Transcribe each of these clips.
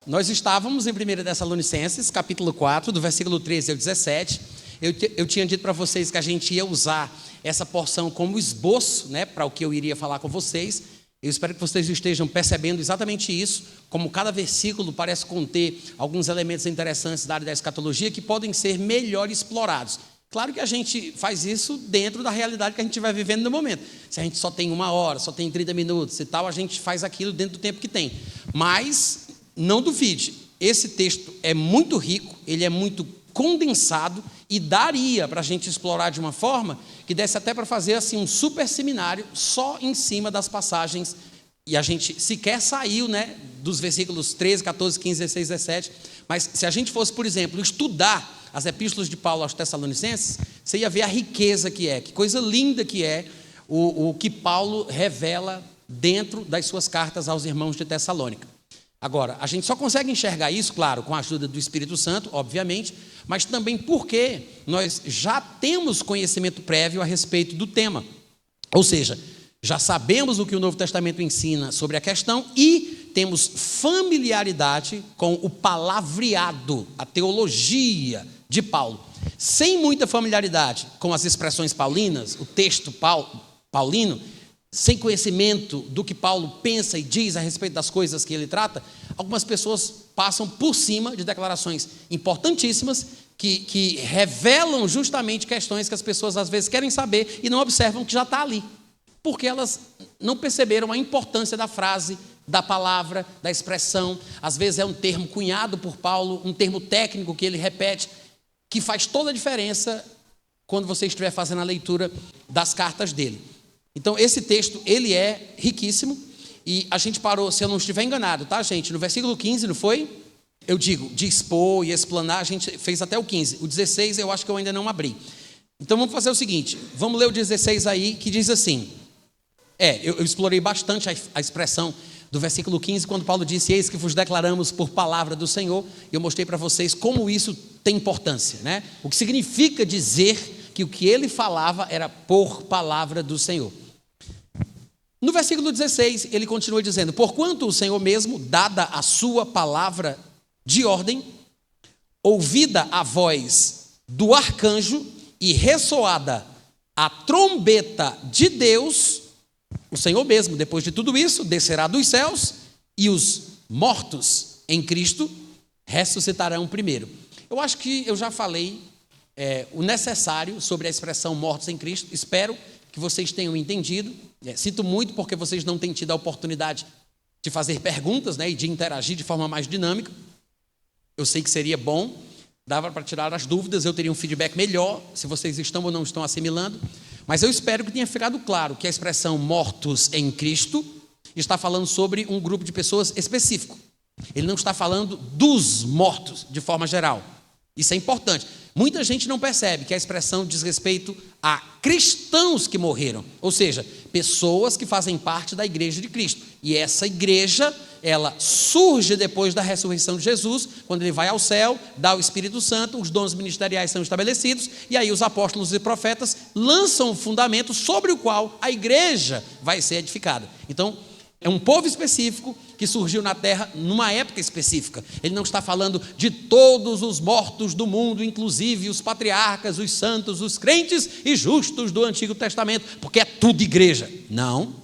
nós estávamos em 1 Tessalonicenses, capítulo 4, do versículo 13 ao 17. Eu tinha dito para vocês que a gente ia usar essa porção como esboço, né, para o que eu iria falar com vocês. Eu espero que vocês estejam percebendo exatamente isso, como cada versículo parece conter alguns elementos interessantes da área da escatologia que podem ser melhor explorados. Claro que a gente faz isso dentro da realidade que a gente vai vivendo no momento. Se a gente só tem 1 hora, só tem 30 minutos e tal, a gente faz aquilo dentro do tempo que tem. Mas não duvide, esse texto é muito rico, ele é muito condensado e daria para a gente explorar de uma forma que desse até para fazer assim um super seminário só em cima das passagens, e a gente sequer saiu, né, dos versículos 13, 14, 15, 16, 17, mas se a gente fosse, por exemplo, estudar as epístolas de Paulo aos Tessalonicenses, você ia ver a riqueza que é, que coisa linda que é o que Paulo revela dentro das suas cartas aos irmãos de Tessalônica. Agora, a gente só consegue enxergar isso, claro, com a ajuda do Espírito Santo, obviamente, mas também porque nós já temos conhecimento prévio a respeito do tema. Ou seja, já sabemos o que o Novo Testamento ensina sobre a questão e temos familiaridade com o palavreado, a teologia de Paulo. Sem muita familiaridade com as expressões paulinas, o texto paulino, sem conhecimento do que Paulo pensa e diz a respeito das coisas que ele trata, algumas pessoas passam por cima de declarações importantíssimas que revelam justamente questões que as pessoas às vezes querem saber e não observam que já está ali, porque elas não perceberam a importância da frase, da palavra, da expressão. Às vezes é um termo cunhado por Paulo, um termo técnico que ele repete, que faz toda a diferença quando você estiver fazendo a leitura das cartas dele. Então, esse texto, ele é riquíssimo, e a gente parou, se eu não estiver enganado, tá, gente? No versículo 15, não foi? Eu digo, de expor e explanar, a gente fez até o 15. O 16 eu acho que eu ainda não abri. Então, vamos fazer o seguinte, vamos ler o 16 aí, que diz assim, eu explorei bastante a expressão do versículo 15, quando Paulo disse, eis que vos declaramos por palavra do Senhor, e eu mostrei para vocês como isso tem importância, né? O que significa dizer que o que ele falava era por palavra do Senhor. No versículo 16, ele continua dizendo, porquanto o Senhor mesmo, dada a sua palavra de ordem, ouvida a voz do arcanjo e ressoada a trombeta de Deus, o Senhor mesmo, depois de tudo isso, descerá dos céus e os mortos em Cristo ressuscitarão primeiro. Eu acho que eu já falei o necessário sobre a expressão mortos em Cristo, espero que vocês tenham entendido. Sinto muito porque vocês não têm tido a oportunidade de fazer perguntas, né, e de interagir de forma mais dinâmica. Eu sei que seria bom, dava para tirar as dúvidas, eu teria um feedback melhor, se vocês estão ou não estão assimilando, mas eu espero que tenha ficado claro que a expressão mortos em Cristo está falando sobre um grupo de pessoas específico. Ele não está falando dos mortos de forma geral. Isso é importante. Muita gente não percebe que a expressão diz respeito a cristãos que morreram, ou seja, pessoas que fazem parte da igreja de Cristo. E essa igreja, ela surge depois da ressurreição de Jesus, quando ele vai ao céu, dá o Espírito Santo, os dons ministeriais são estabelecidos, e aí os apóstolos e profetas lançam o fundamento sobre o qual a igreja vai ser edificada. Então, é um povo específico que surgiu na terra numa época específica. Ele não está falando de todos os mortos do mundo, inclusive os patriarcas, os santos, os crentes e justos do Antigo Testamento, porque é tudo igreja. Não.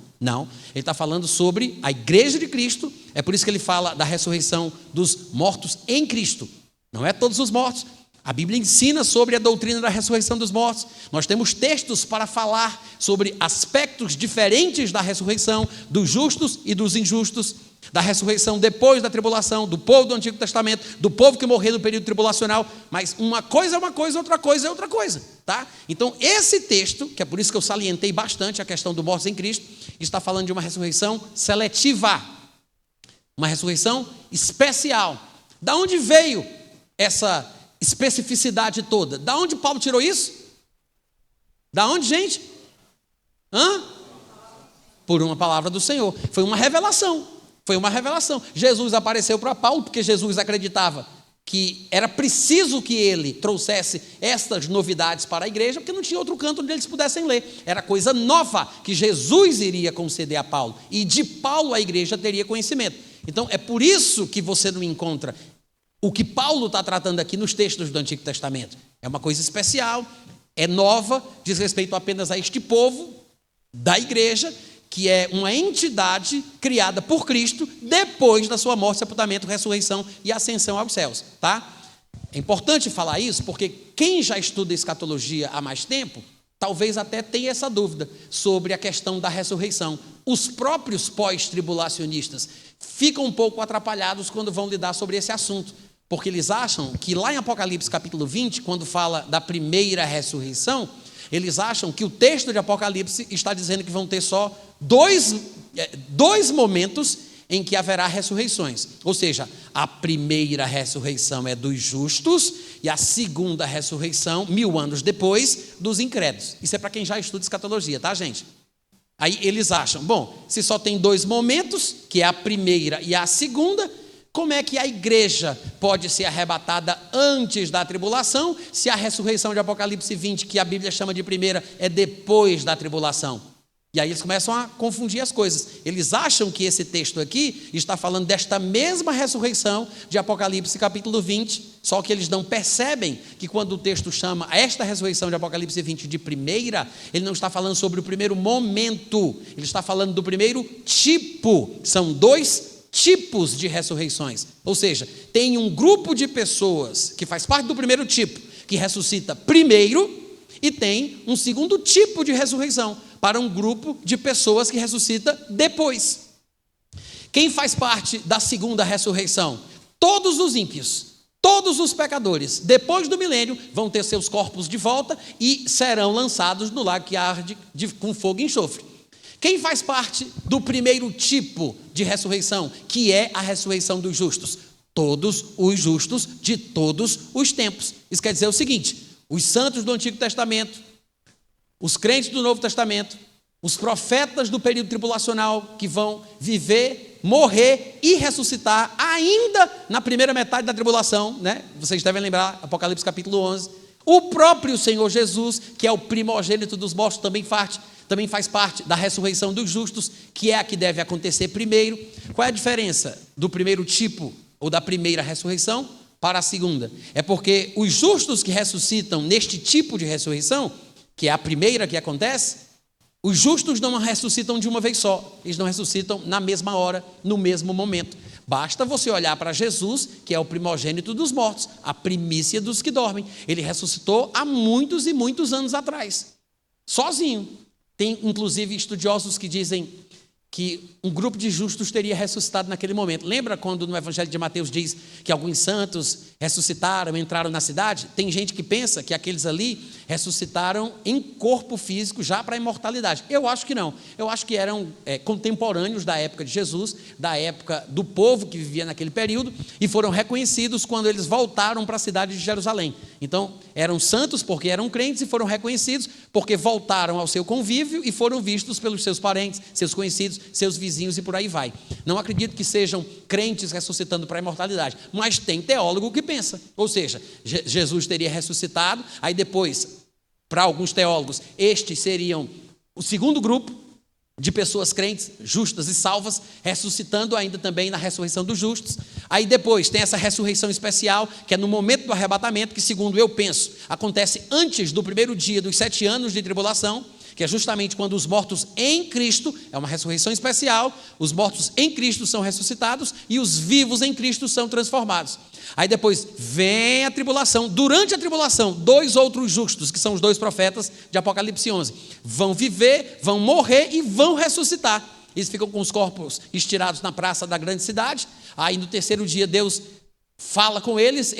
Ele está falando sobre a igreja de Cristo, é por isso que ele fala da ressurreição dos mortos em Cristo. Não é todos os mortos. A Bíblia ensina sobre a doutrina da ressurreição dos mortos. Nós temos textos para falar sobre aspectos diferentes da ressurreição, dos justos e dos injustos, da ressurreição depois da tribulação, do povo do Antigo Testamento, do povo que morreu no período tribulacional, mas uma coisa é uma coisa, outra coisa é outra coisa, tá? Então, esse texto, que é por isso que eu salientei bastante a questão do mortos em Cristo, está falando de uma ressurreição seletiva, uma ressurreição especial. Da onde veio essa especificidade toda? Da onde Paulo tirou isso? Da onde, gente? Por uma palavra do Senhor. Foi uma revelação. Jesus apareceu para Paulo porque Jesus acreditava que era preciso que ele trouxesse estas novidades para a igreja, porque não tinha outro canto onde eles pudessem ler. Era coisa nova que Jesus iria conceder a Paulo, e de Paulo a igreja teria conhecimento. Então, é por isso que você não encontra o que Paulo está tratando aqui nos textos do Antigo Testamento. É uma coisa especial, é nova, diz respeito apenas a este povo da igreja, que é uma entidade criada por Cristo depois da sua morte, sepultamento, ressurreição e ascensão aos céus, tá? É importante falar isso porque quem já estuda escatologia há mais tempo, talvez até tenha essa dúvida sobre a questão da ressurreição. Os próprios pós-tribulacionistas ficam um pouco atrapalhados quando vão lidar sobre esse assunto, porque eles acham que lá em Apocalipse capítulo 20, quando fala da primeira ressurreição, eles acham que o texto de Apocalipse está dizendo que vão ter só dois momentos em que haverá ressurreições. Ou seja, a primeira ressurreição é dos justos e a segunda ressurreição, 1000 anos depois, dos incrédulos. Isso é para quem já estuda escatologia, tá, gente? Aí eles acham, bom, se só tem 2 momentos, que é a primeira e a segunda, como é que a igreja pode ser arrebatada antes da tribulação, se a ressurreição de Apocalipse 20, que a Bíblia chama de primeira, é depois da tribulação? E aí eles começam a confundir as coisas. Eles acham que esse texto aqui está falando desta mesma ressurreição de Apocalipse capítulo 20, só que eles não percebem que quando o texto chama esta ressurreição de Apocalipse 20 de primeira, ele não está falando sobre o primeiro momento, ele está falando do primeiro tipo. São 2 tipos de ressurreições. Ou seja, tem um grupo de pessoas que faz parte do primeiro tipo, que ressuscita primeiro, e tem um segundo tipo de ressurreição, para um grupo de pessoas que ressuscita depois. Quem faz parte da segunda ressurreição? Todos os ímpios, todos os pecadores, depois do milênio, vão ter seus corpos de volta e serão lançados no lago que arde com fogo e enxofre. Quem faz parte do primeiro tipo de ressurreição, que é a ressurreição dos justos? Todos os justos de todos os tempos. Isso quer dizer o seguinte: os santos do Antigo Testamento, os crentes do Novo Testamento, os profetas do período tribulacional que vão viver, morrer e ressuscitar ainda na primeira metade da tribulação, né? Vocês devem lembrar, Apocalipse capítulo 11. O próprio Senhor Jesus, que é o primogênito dos mortos, também faz parte da ressurreição dos justos, que é a que deve acontecer primeiro. Qual é a diferença do primeiro tipo ou da primeira ressurreição para a segunda? É porque os justos que ressuscitam neste tipo de ressurreição, que é a primeira que acontece, os justos não ressuscitam de uma vez só, eles não ressuscitam na mesma hora, no mesmo momento. Basta você olhar para Jesus, que é o primogênito dos mortos, a primícia dos que dormem. Ele ressuscitou há muitos e muitos anos atrás, sozinho. Tem inclusive estudiosos que dizem que um grupo de justos teria ressuscitado naquele momento. Lembra quando no Evangelho de Mateus diz que alguns santos ressuscitaram, entraram na cidade? Tem gente que pensa que aqueles ali ressuscitaram em corpo físico já para a imortalidade. Eu acho que não. Eu acho que eram contemporâneos da época de Jesus, da época do povo que vivia naquele período, e foram reconhecidos quando eles voltaram para a cidade de Jerusalém. Então, eram santos porque eram crentes e foram reconhecidos porque voltaram ao seu convívio e foram vistos pelos seus parentes, seus conhecidos, seus vizinhos e por aí vai. Não acredito que sejam crentes ressuscitando para a imortalidade, mas tem teólogo que pensa, ou seja, Jesus teria ressuscitado, aí depois, para alguns teólogos, estes seriam o segundo grupo de pessoas crentes, justas e salvas, ressuscitando ainda também na ressurreição dos justos. Aí depois tem essa ressurreição especial, que é no momento do arrebatamento, que segundo eu penso, acontece antes do primeiro dia dos 7 anos de tribulação, que é justamente quando os mortos em Cristo, é uma ressurreição especial, os mortos em Cristo são ressuscitados e os vivos em Cristo são transformados. Aí depois vem a tribulação. Durante a tribulação, 2 outros justos, que são os 2 profetas de Apocalipse 11, vão viver, vão morrer e vão ressuscitar. Eles ficam com os corpos estirados na praça da grande cidade. Aí no terceiro dia Deus fala com eles,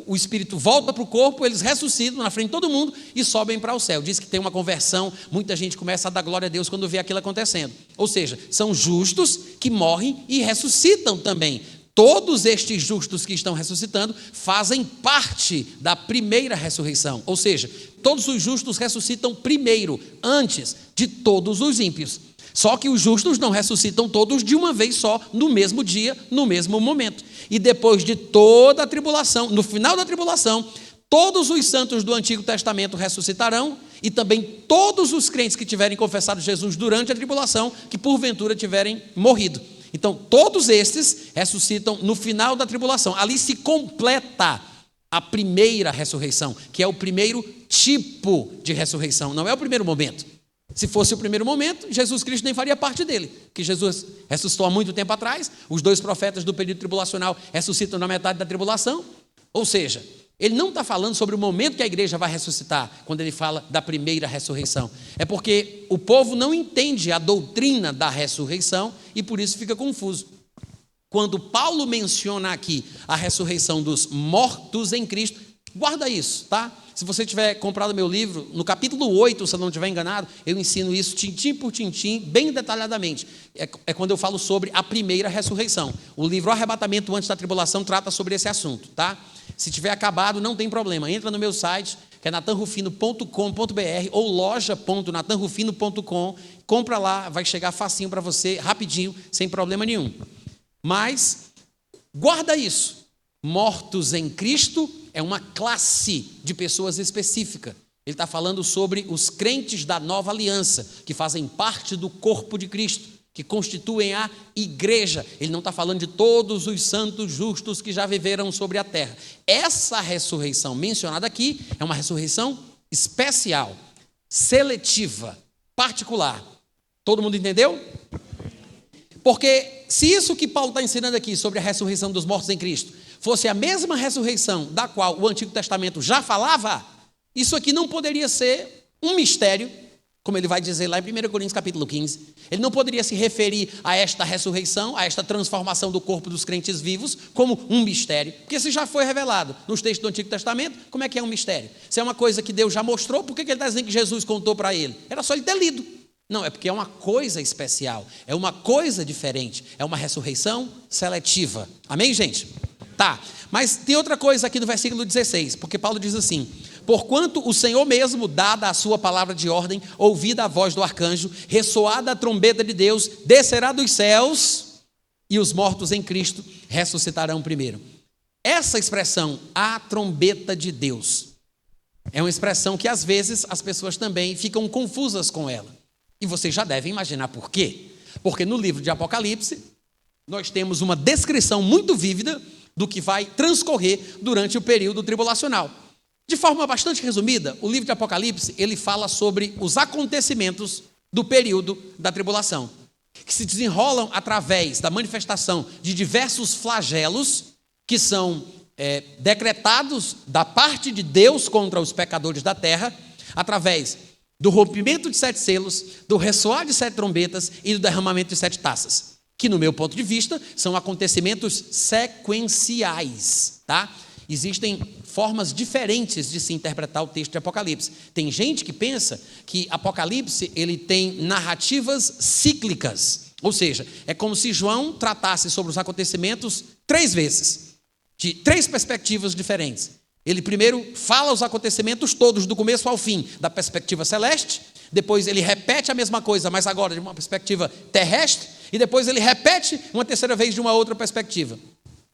o espírito volta para o corpo, eles ressuscitam na frente de todo mundo e sobem para o céu. Diz que tem uma conversão, muita gente começa a dar glória a Deus quando vê aquilo acontecendo. Ou seja, são justos que morrem e ressuscitam também. Todos estes justos que estão ressuscitando fazem parte da primeira ressurreição. Ou seja, todos os justos ressuscitam primeiro, antes de todos os ímpios. Só que os justos não ressuscitam todos de uma vez só, no mesmo dia, no mesmo momento. E depois de toda a tribulação, no final da tribulação, todos os santos do Antigo Testamento ressuscitarão e também todos os crentes que tiverem confessado Jesus durante a tribulação, que porventura tiverem morrido. Então, todos estes ressuscitam no final da tribulação. Ali se completa a primeira ressurreição, que é o primeiro tipo de ressurreição, não é o primeiro momento. Se fosse o primeiro momento, Jesus Cristo nem faria parte dele, porque Jesus ressuscitou há muito tempo atrás, os 2 profetas do período tribulacional ressuscitam na metade da tribulação, ou seja, ele não está falando sobre o momento que a igreja vai ressuscitar, quando ele fala da primeira ressurreição. É porque o povo não entende a doutrina da ressurreição e por isso fica confuso. Quando Paulo menciona aqui a ressurreição dos mortos em Cristo, guarda isso, tá? Se você tiver comprado meu livro, no capítulo 8, se eu não estiver enganado, eu ensino isso tintim por tintim, bem detalhadamente. É quando eu falo sobre a primeira ressurreição. O livro Arrebatamento Antes da Tribulação trata sobre esse assunto, tá? Se tiver acabado, não tem problema. Entra no meu site, que é natanrufino.com.br ou loja.natanrufino.com, compra lá, vai chegar facinho para você, rapidinho, sem problema nenhum. Mas, guarda isso. Mortos em Cristo é uma classe de pessoas específica. Ele está falando sobre os crentes da nova aliança, que fazem parte do corpo de Cristo, que constituem a igreja. Ele não está falando de todos os santos justos que já viveram sobre a terra. Essa ressurreição mencionada aqui é uma ressurreição especial, seletiva, particular. Todo mundo entendeu? Porque se isso que Paulo está ensinando aqui sobre a ressurreição dos mortos em Cristo fosse a mesma ressurreição da qual o Antigo Testamento já falava, isso aqui não poderia ser um mistério, como ele vai dizer lá em 1 Coríntios capítulo 15. Ele não poderia se referir a esta ressurreição, a esta transformação do corpo dos crentes vivos, como um mistério, porque se já foi revelado nos textos do Antigo Testamento, como é que é um mistério? Se é uma coisa que Deus já mostrou, por que ele está dizendo que Jesus contou para ele? Era só ele ter lido. Não, é porque é uma coisa especial, é uma coisa diferente, é uma ressurreição seletiva. Amém, gente? Tá, mas tem outra coisa aqui no versículo 16, porque Paulo diz assim: porquanto o Senhor mesmo, dada a sua palavra de ordem, ouvida a voz do arcanjo, ressoada a trombeta de Deus, descerá dos céus, e os mortos em Cristo ressuscitarão primeiro. Essa expressão, a trombeta de Deus, é uma expressão que às vezes as pessoas também ficam confusas com ela. E vocês já devem imaginar por quê. Porque no livro de Apocalipse, nós temos uma descrição muito vívida do que vai transcorrer durante o período tribulacional. De forma bastante resumida, o livro de Apocalipse, ele fala sobre os acontecimentos do período da tribulação, que se desenrolam através da manifestação de diversos flagelos que são decretados da parte de Deus contra os pecadores da terra, através do rompimento de 7 selos, do ressoar de 7 trombetas e do derramamento de 7 taças, que no meu ponto de vista são acontecimentos sequenciais, tá? Existem formas diferentes de se interpretar o texto de Apocalipse. Tem gente que pensa que Apocalipse ele tem narrativas cíclicas, ou seja, é como se João tratasse sobre os acontecimentos 3 vezes, de 3 perspectivas diferentes. Ele primeiro fala os acontecimentos todos, do começo ao fim, da perspectiva celeste, depois ele repete a mesma coisa, mas agora de uma perspectiva terrestre, e depois ele repete uma terceira vez de uma outra perspectiva.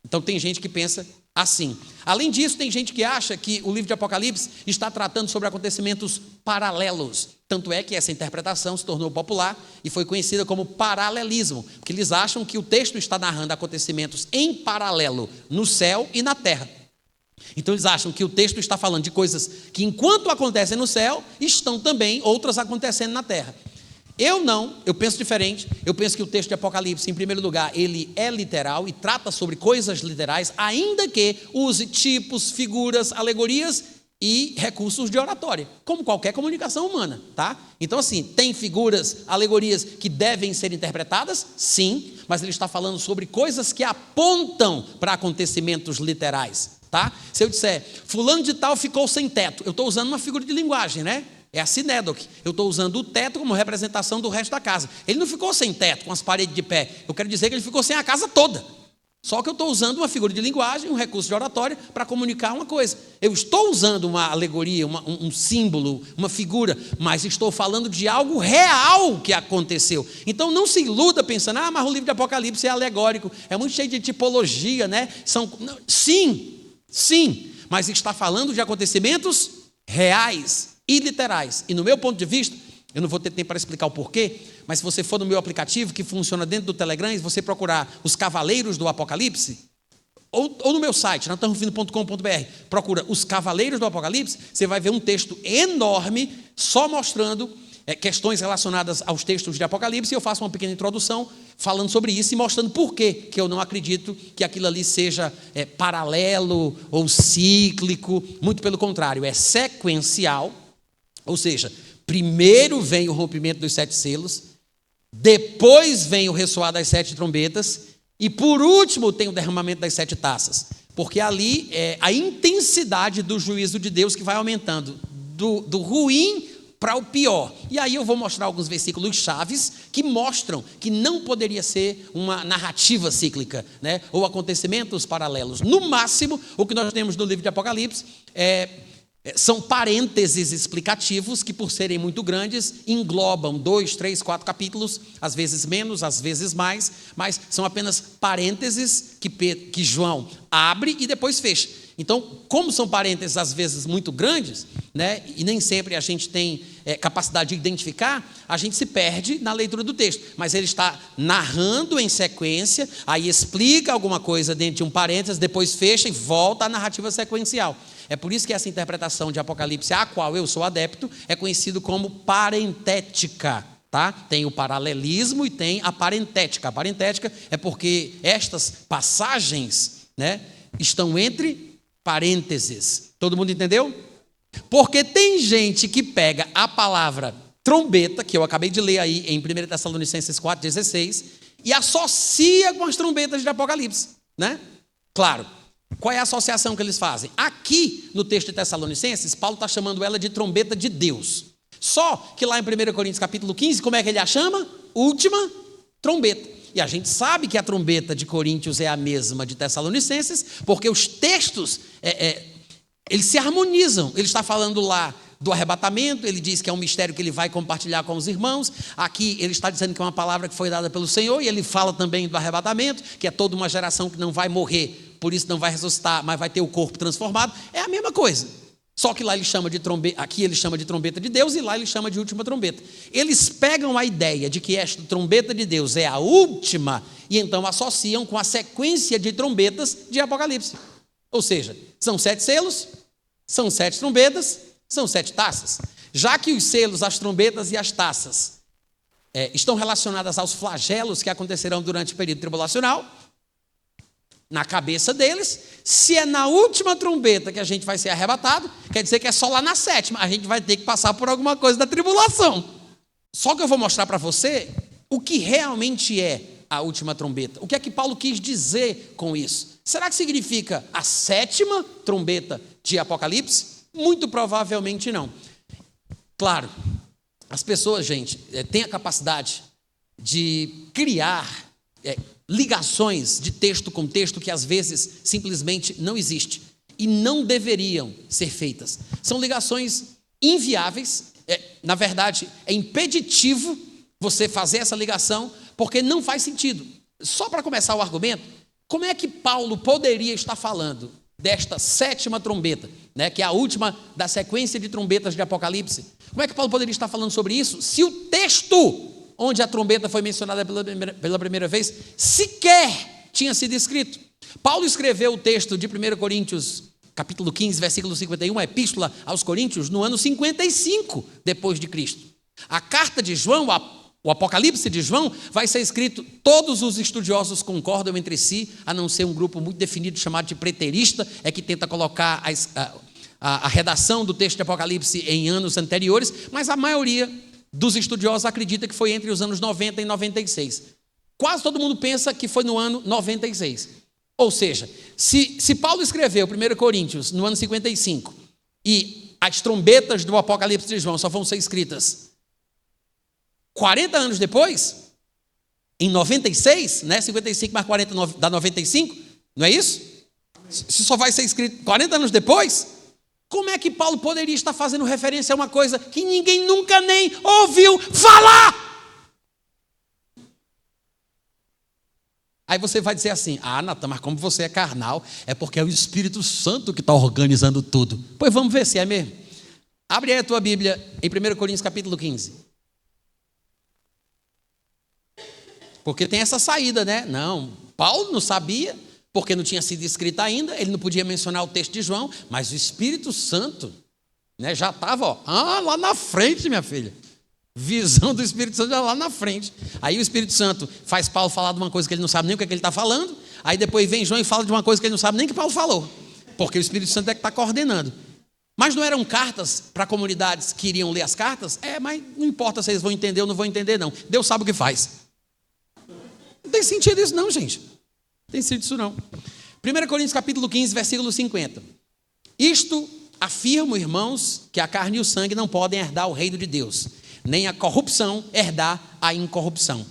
Então tem gente que pensa assim. Além disso, tem gente que acha que o livro de Apocalipse está tratando sobre acontecimentos paralelos. Tanto é que essa interpretação se tornou popular e foi conhecida como paralelismo, porque eles acham que o texto está narrando acontecimentos em paralelo no céu e na terra. Então eles acham que o texto está falando de coisas que enquanto acontecem no céu, estão também outras acontecendo na terra. Eu penso diferente. Eu penso que o texto de Apocalipse, em primeiro lugar, ele é literal e trata sobre coisas literais, ainda que use tipos, figuras, alegorias e recursos de oratória, como qualquer comunicação humana, tá? Então assim, tem figuras, alegorias que devem ser interpretadas? Sim, mas ele está falando sobre coisas que apontam para acontecimentos literais. Tá? Se eu disser, fulano de tal ficou sem teto, eu estou usando uma figura de linguagem, né? É a sinédoque. Eu estou usando o teto como representação do resto da casa. Ele não ficou sem teto, com as paredes de pé. Eu quero dizer que ele ficou sem a casa toda. Só que eu estou usando uma figura de linguagem, um recurso de oratória, para comunicar uma coisa. Eu estou usando uma alegoria, um símbolo, uma figura, mas estou falando de algo real que aconteceu. Então não se iluda pensando, mas o livro de Apocalipse é alegórico, é muito cheio de tipologia, né? Sim, mas está falando de acontecimentos reais e literais. E no meu ponto de vista, Eu não vou ter tempo para explicar o porquê, mas se você for no meu aplicativo, que funciona dentro do Telegram, e você procurar os Cavaleiros do Apocalipse, ou no meu site, natanrufino.com.br, procura os Cavaleiros do Apocalipse, você vai ver um texto enorme, só mostrando questões relacionadas aos textos de Apocalipse, e eu faço uma pequena introdução falando sobre isso e mostrando por que eu não acredito que aquilo ali seja paralelo ou cíclico, muito pelo contrário, é sequencial, ou seja, primeiro vem o rompimento dos 7 selos, depois vem o ressoar das 7 trombetas, e por último tem o derramamento das 7 taças, porque ali é a intensidade do juízo de Deus que vai aumentando, do ruim para o pior. E aí eu vou mostrar alguns versículos chaves que mostram que não poderia ser uma narrativa cíclica, né? Ou acontecimentos paralelos. No máximo, o que nós temos no livro de Apocalipse são parênteses explicativos que, por serem muito grandes, englobam 2, 3, 4 capítulos, às vezes menos, às vezes mais, mas são apenas parênteses que João abre e depois fecha. Então, como são parênteses às vezes muito grandes, né, e nem sempre a gente tem capacidade de identificar, a gente se perde na leitura do texto, mas ele está narrando em sequência, aí explica alguma coisa dentro de um parênteses, depois fecha e volta à narrativa sequencial. É por isso que essa interpretação de Apocalipse, a qual eu sou adepto, é conhecido como parentética. Tá? Tem o paralelismo e tem a parentética. A parentética é porque estas passagens, né, estão entre parênteses. Todo mundo entendeu? Porque tem gente que pega a palavra trombeta, que eu acabei de ler aí em 1 Tessalonicenses 4,16, e associa com as trombetas de Apocalipse, né? Claro. Qual é a associação que eles fazem? Aqui, no texto de Tessalonicenses, Paulo está chamando ela de trombeta de Deus. Só que lá em 1 Coríntios capítulo 15, como é que ele a chama? Última trombeta. E a gente sabe que a trombeta de Coríntios é a mesma de Tessalonicenses, porque os textos, eles se harmonizam. Ele está falando lá do arrebatamento, ele diz que é um mistério que ele vai compartilhar com os irmãos. Aqui ele está dizendo que é uma palavra que foi dada pelo Senhor, e ele fala também do arrebatamento, que é toda uma geração que não vai morrer, por isso não vai ressuscitar, mas vai ter o corpo transformado. É a mesma coisa. Só que lá ele chama de trombeta, aqui ele chama de trombeta de Deus, e lá ele chama de última trombeta. Eles pegam a ideia de que esta trombeta de Deus é a última, e então associam com a sequência de trombetas de Apocalipse. Ou seja, são 7 selos, são 7 trombetas, são 7 taças. Já que os selos, as trombetas e as taças estão relacionadas aos flagelos que acontecerão durante o período tribulacional, na cabeça deles, se é na última trombeta que a gente vai ser arrebatado, quer dizer que é só lá na 7ª, a gente vai ter que passar por alguma coisa da tribulação. Só que eu vou mostrar para você o que realmente é a última trombeta. O que é que Paulo quis dizer com isso? Será que significa a 7ª trombeta de Apocalipse? Muito provavelmente não. Claro, as pessoas, gente, têm a capacidade de criar ligações de texto com texto que às vezes simplesmente não existe e não deveriam ser feitas. São ligações inviáveis, na verdade é impeditivo você fazer essa ligação porque não faz sentido. Só para começar o argumento, como é que Paulo poderia estar falando desta 7ª trombeta, né, que é a última da sequência de trombetas de Apocalipse? Como é que Paulo poderia estar falando sobre isso se o texto onde a trombeta foi mencionada pela primeira vez, sequer tinha sido escrito? Paulo escreveu o texto de 1 Coríntios, capítulo 15, versículo 51, a epístola aos Coríntios, no ano 55 depois de Cristo. A carta de João, o Apocalipse de João, vai ser escrito, todos os estudiosos concordam entre si, a não ser um grupo muito definido chamado de preterista, que tenta colocar a redação do texto de Apocalipse em anos anteriores, mas a maioria dos estudiosos acredita que foi entre os anos 90 e 96. Quase todo mundo pensa que foi no ano 96. Ou seja, se Paulo escreveu 1 Coríntios no ano 55 e as trombetas do Apocalipse de João só vão ser escritas 40 anos depois, em 96, né? 55 mais 40 dá 95, não é isso? Se só vai ser escrito 40 anos depois, como é que Paulo poderia estar fazendo referência a uma coisa que ninguém nunca nem ouviu falar? Aí você vai dizer assim, Natan, mas como você é carnal, é porque é o Espírito Santo que está organizando tudo. Pois vamos ver se é mesmo. Abre aí a tua Bíblia em 1 Coríntios capítulo 15. Porque tem essa saída, né? Não, Paulo não sabia, porque não tinha sido escrito ainda, ele não podia mencionar o texto de João, mas o Espírito Santo, né, já estava lá na frente, minha filha. Visão do Espírito Santo já lá na frente. Aí o Espírito Santo faz Paulo falar de uma coisa que ele não sabe nem o que é que ele está falando. Aí depois vem João e fala de uma coisa que ele não sabe nem o que Paulo falou. Porque o Espírito Santo é que está coordenando. Mas não eram cartas para comunidades que iriam ler as cartas? Mas não importa se eles vão entender ou não vão entender, não. Deus sabe o que faz. Não tem sentido isso não, gente. Não tem sentido isso não. 1 Coríntios capítulo 15, versículo 50. Isto afirmo, irmãos, que a carne e o sangue não podem herdar o reino de Deus, nem a corrupção herdar a incorrupção.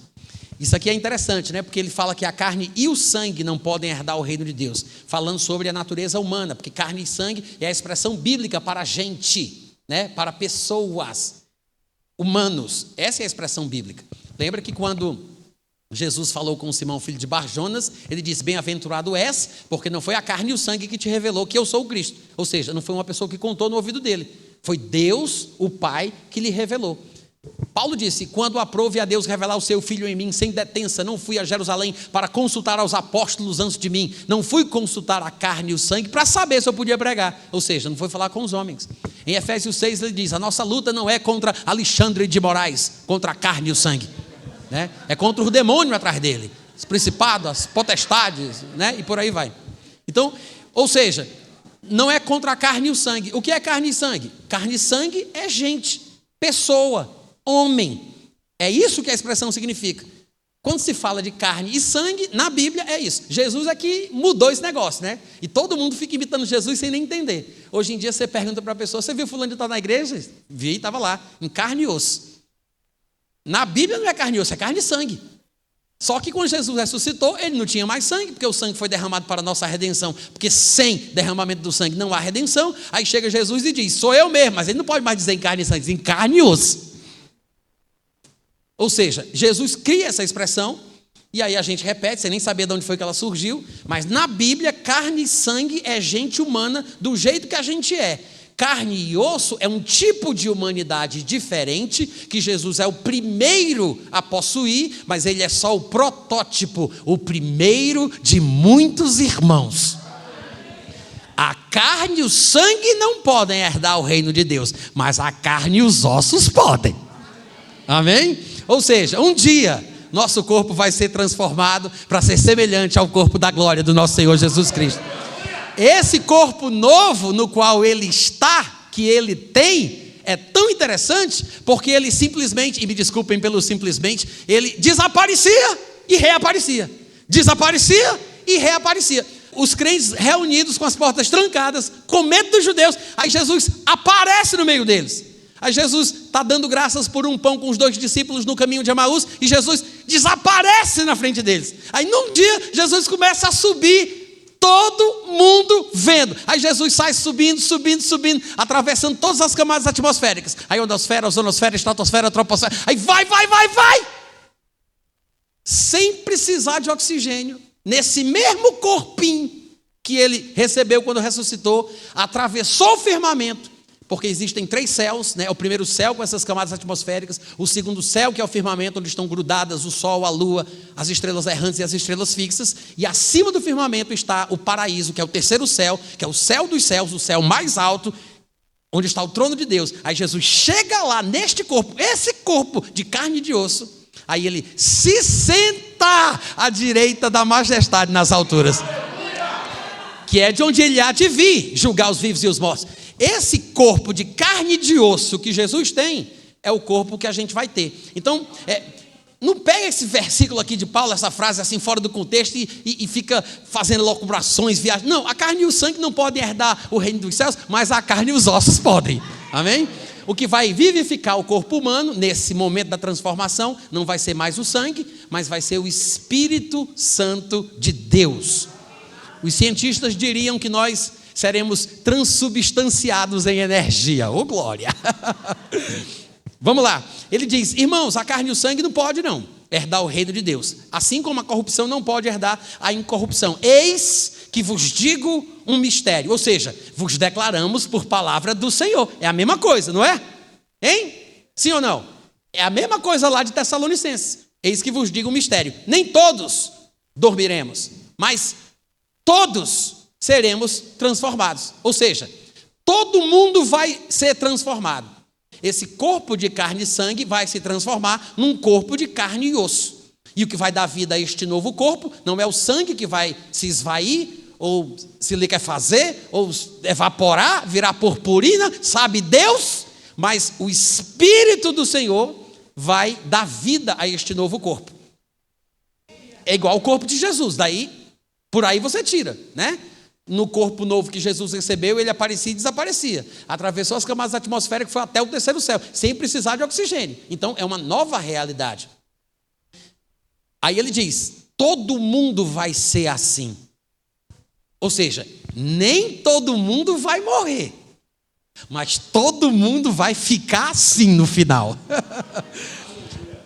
Isso aqui é interessante, né? Porque ele fala que a carne e o sangue não podem herdar o reino de Deus, falando sobre a natureza humana, porque carne e sangue é a expressão bíblica para gente, né? Para pessoas, humanos. Essa é a expressão bíblica. Lembra que quando Jesus falou com Simão, filho de Barjonas, ele disse: bem-aventurado és, porque não foi a carne e o sangue que te revelou que eu sou o Cristo. Ou seja, não foi uma pessoa que contou no ouvido dele, foi Deus, o Pai, que lhe revelou. Paulo disse: quando aprove a Deus revelar o seu Filho em mim sem detença, não fui a Jerusalém para consultar aos apóstolos antes de mim, não fui consultar a carne e o sangue para saber se eu podia pregar. Ou seja, não foi falar com os homens. Em Efésios 6 ele diz: a nossa luta não é contra Alexandre de Moraes, contra a carne e o sangue, né? É contra o demônio atrás dele, os principados, as potestades, né? E por aí vai. Então, ou seja, não é contra a carne e o sangue. O que é carne e sangue? Carne e sangue é gente, pessoa, homem. É isso que a expressão significa. Quando se fala de carne e sangue, na Bíblia é isso. Jesus é que mudou esse negócio, né? E todo mundo fica imitando Jesus sem nem entender. Hoje em dia você pergunta para a pessoa: você viu fulano de estar na igreja? Vi, estava lá, em carne e osso. Na Bíblia não é carne e osso, é carne e sangue. Só que quando Jesus ressuscitou, ele não tinha mais sangue, porque o sangue foi derramado para a nossa redenção. Porque sem derramamento do sangue não há redenção. Aí chega Jesus e diz: sou eu mesmo. Mas ele não pode mais dizer em carne e sangue, diz em carne e osso. Ou seja, Jesus cria essa expressão, e aí a gente repete, sem nem saber de onde foi que ela surgiu, mas na Bíblia, carne e sangue é gente humana do jeito que a gente é. Carne e osso é um tipo de humanidade diferente, que Jesus é o primeiro a possuir, mas ele é só o protótipo, o primeiro de muitos irmãos. A carne e o sangue não podem herdar o reino de Deus, mas a carne e os ossos podem. Amém? Ou seja, um dia nosso corpo vai ser transformado para ser semelhante ao corpo da glória do nosso Senhor Jesus Cristo. Esse corpo novo no qual ele está, que ele tem, é tão interessante, porque ele simplesmente, e me desculpem pelo simplesmente, ele desaparecia e reaparecia. Desaparecia e reaparecia. Os crentes reunidos com as portas trancadas, com medo dos judeus, aí Jesus aparece no meio deles. Aí Jesus está dando graças por um pão com os 2 discípulos no caminho de Emaús, e Jesus desaparece na frente deles. Aí num dia Jesus começa a subir, todo mundo vendo. Aí Jesus sai subindo, atravessando todas as camadas atmosféricas. Aí ondosfera, ozonosfera, estratosfera, troposfera. Aí vai. Sem precisar de oxigênio, nesse mesmo corpinho que ele recebeu quando ressuscitou, atravessou o firmamento. Porque existem 3 céus, né? O primeiro céu com essas camadas atmosféricas, o segundo céu que é o firmamento, onde estão grudadas o sol, a lua, as estrelas errantes e as estrelas fixas, e acima do firmamento está o paraíso, que é o terceiro céu, que é o céu dos céus, o céu mais alto, onde está o trono de Deus. Aí Jesus chega lá neste corpo, esse corpo de carne e de osso, aí ele se senta à direita da majestade nas alturas, que é de onde ele há de vir julgar os vivos e os mortos. Esse corpo de carne e de osso que Jesus tem, é o corpo que a gente vai ter. Então, não pega esse versículo aqui de Paulo, essa frase assim fora do contexto e fica fazendo locubrações, viagens. Não, a carne e o sangue não podem herdar o reino dos céus, mas a carne e os ossos podem. Amém? O que vai vivificar o corpo humano, nesse momento da transformação, não vai ser mais o sangue, mas vai ser o Espírito Santo de Deus. Os cientistas diriam que nós seremos transubstanciados em energia. Ô glória! Vamos lá. Ele diz: irmãos, a carne e o sangue não pode não herdar o reino de Deus, assim como a corrupção não pode herdar a incorrupção. Eis que vos digo um mistério, ou seja, vos declaramos por palavra do Senhor. É a mesma coisa, não é? Hein? Sim ou não? É a mesma coisa lá de Tessalonicenses. Eis que vos digo um mistério: nem todos dormiremos, mas todos seremos transformados. Ou seja, todo mundo vai ser transformado. Esse corpo de carne e sangue vai se transformar num corpo de carne e osso. E o que vai dar vida a este novo corpo não é o sangue que vai se esvair, ou se liquefazer, ou evaporar, virar purpurina, sabe Deus, mas o Espírito do Senhor vai dar vida a este novo corpo. É igual ao corpo de Jesus, daí, por aí você tira, né? No corpo novo que Jesus recebeu, ele aparecia e desaparecia. Atravessou as camadas atmosféricas e foi até o terceiro céu, sem precisar de oxigênio. Então, é uma nova realidade. Aí ele diz, todo mundo vai ser assim. Ou seja, nem todo mundo vai morrer, mas todo mundo vai ficar assim no final.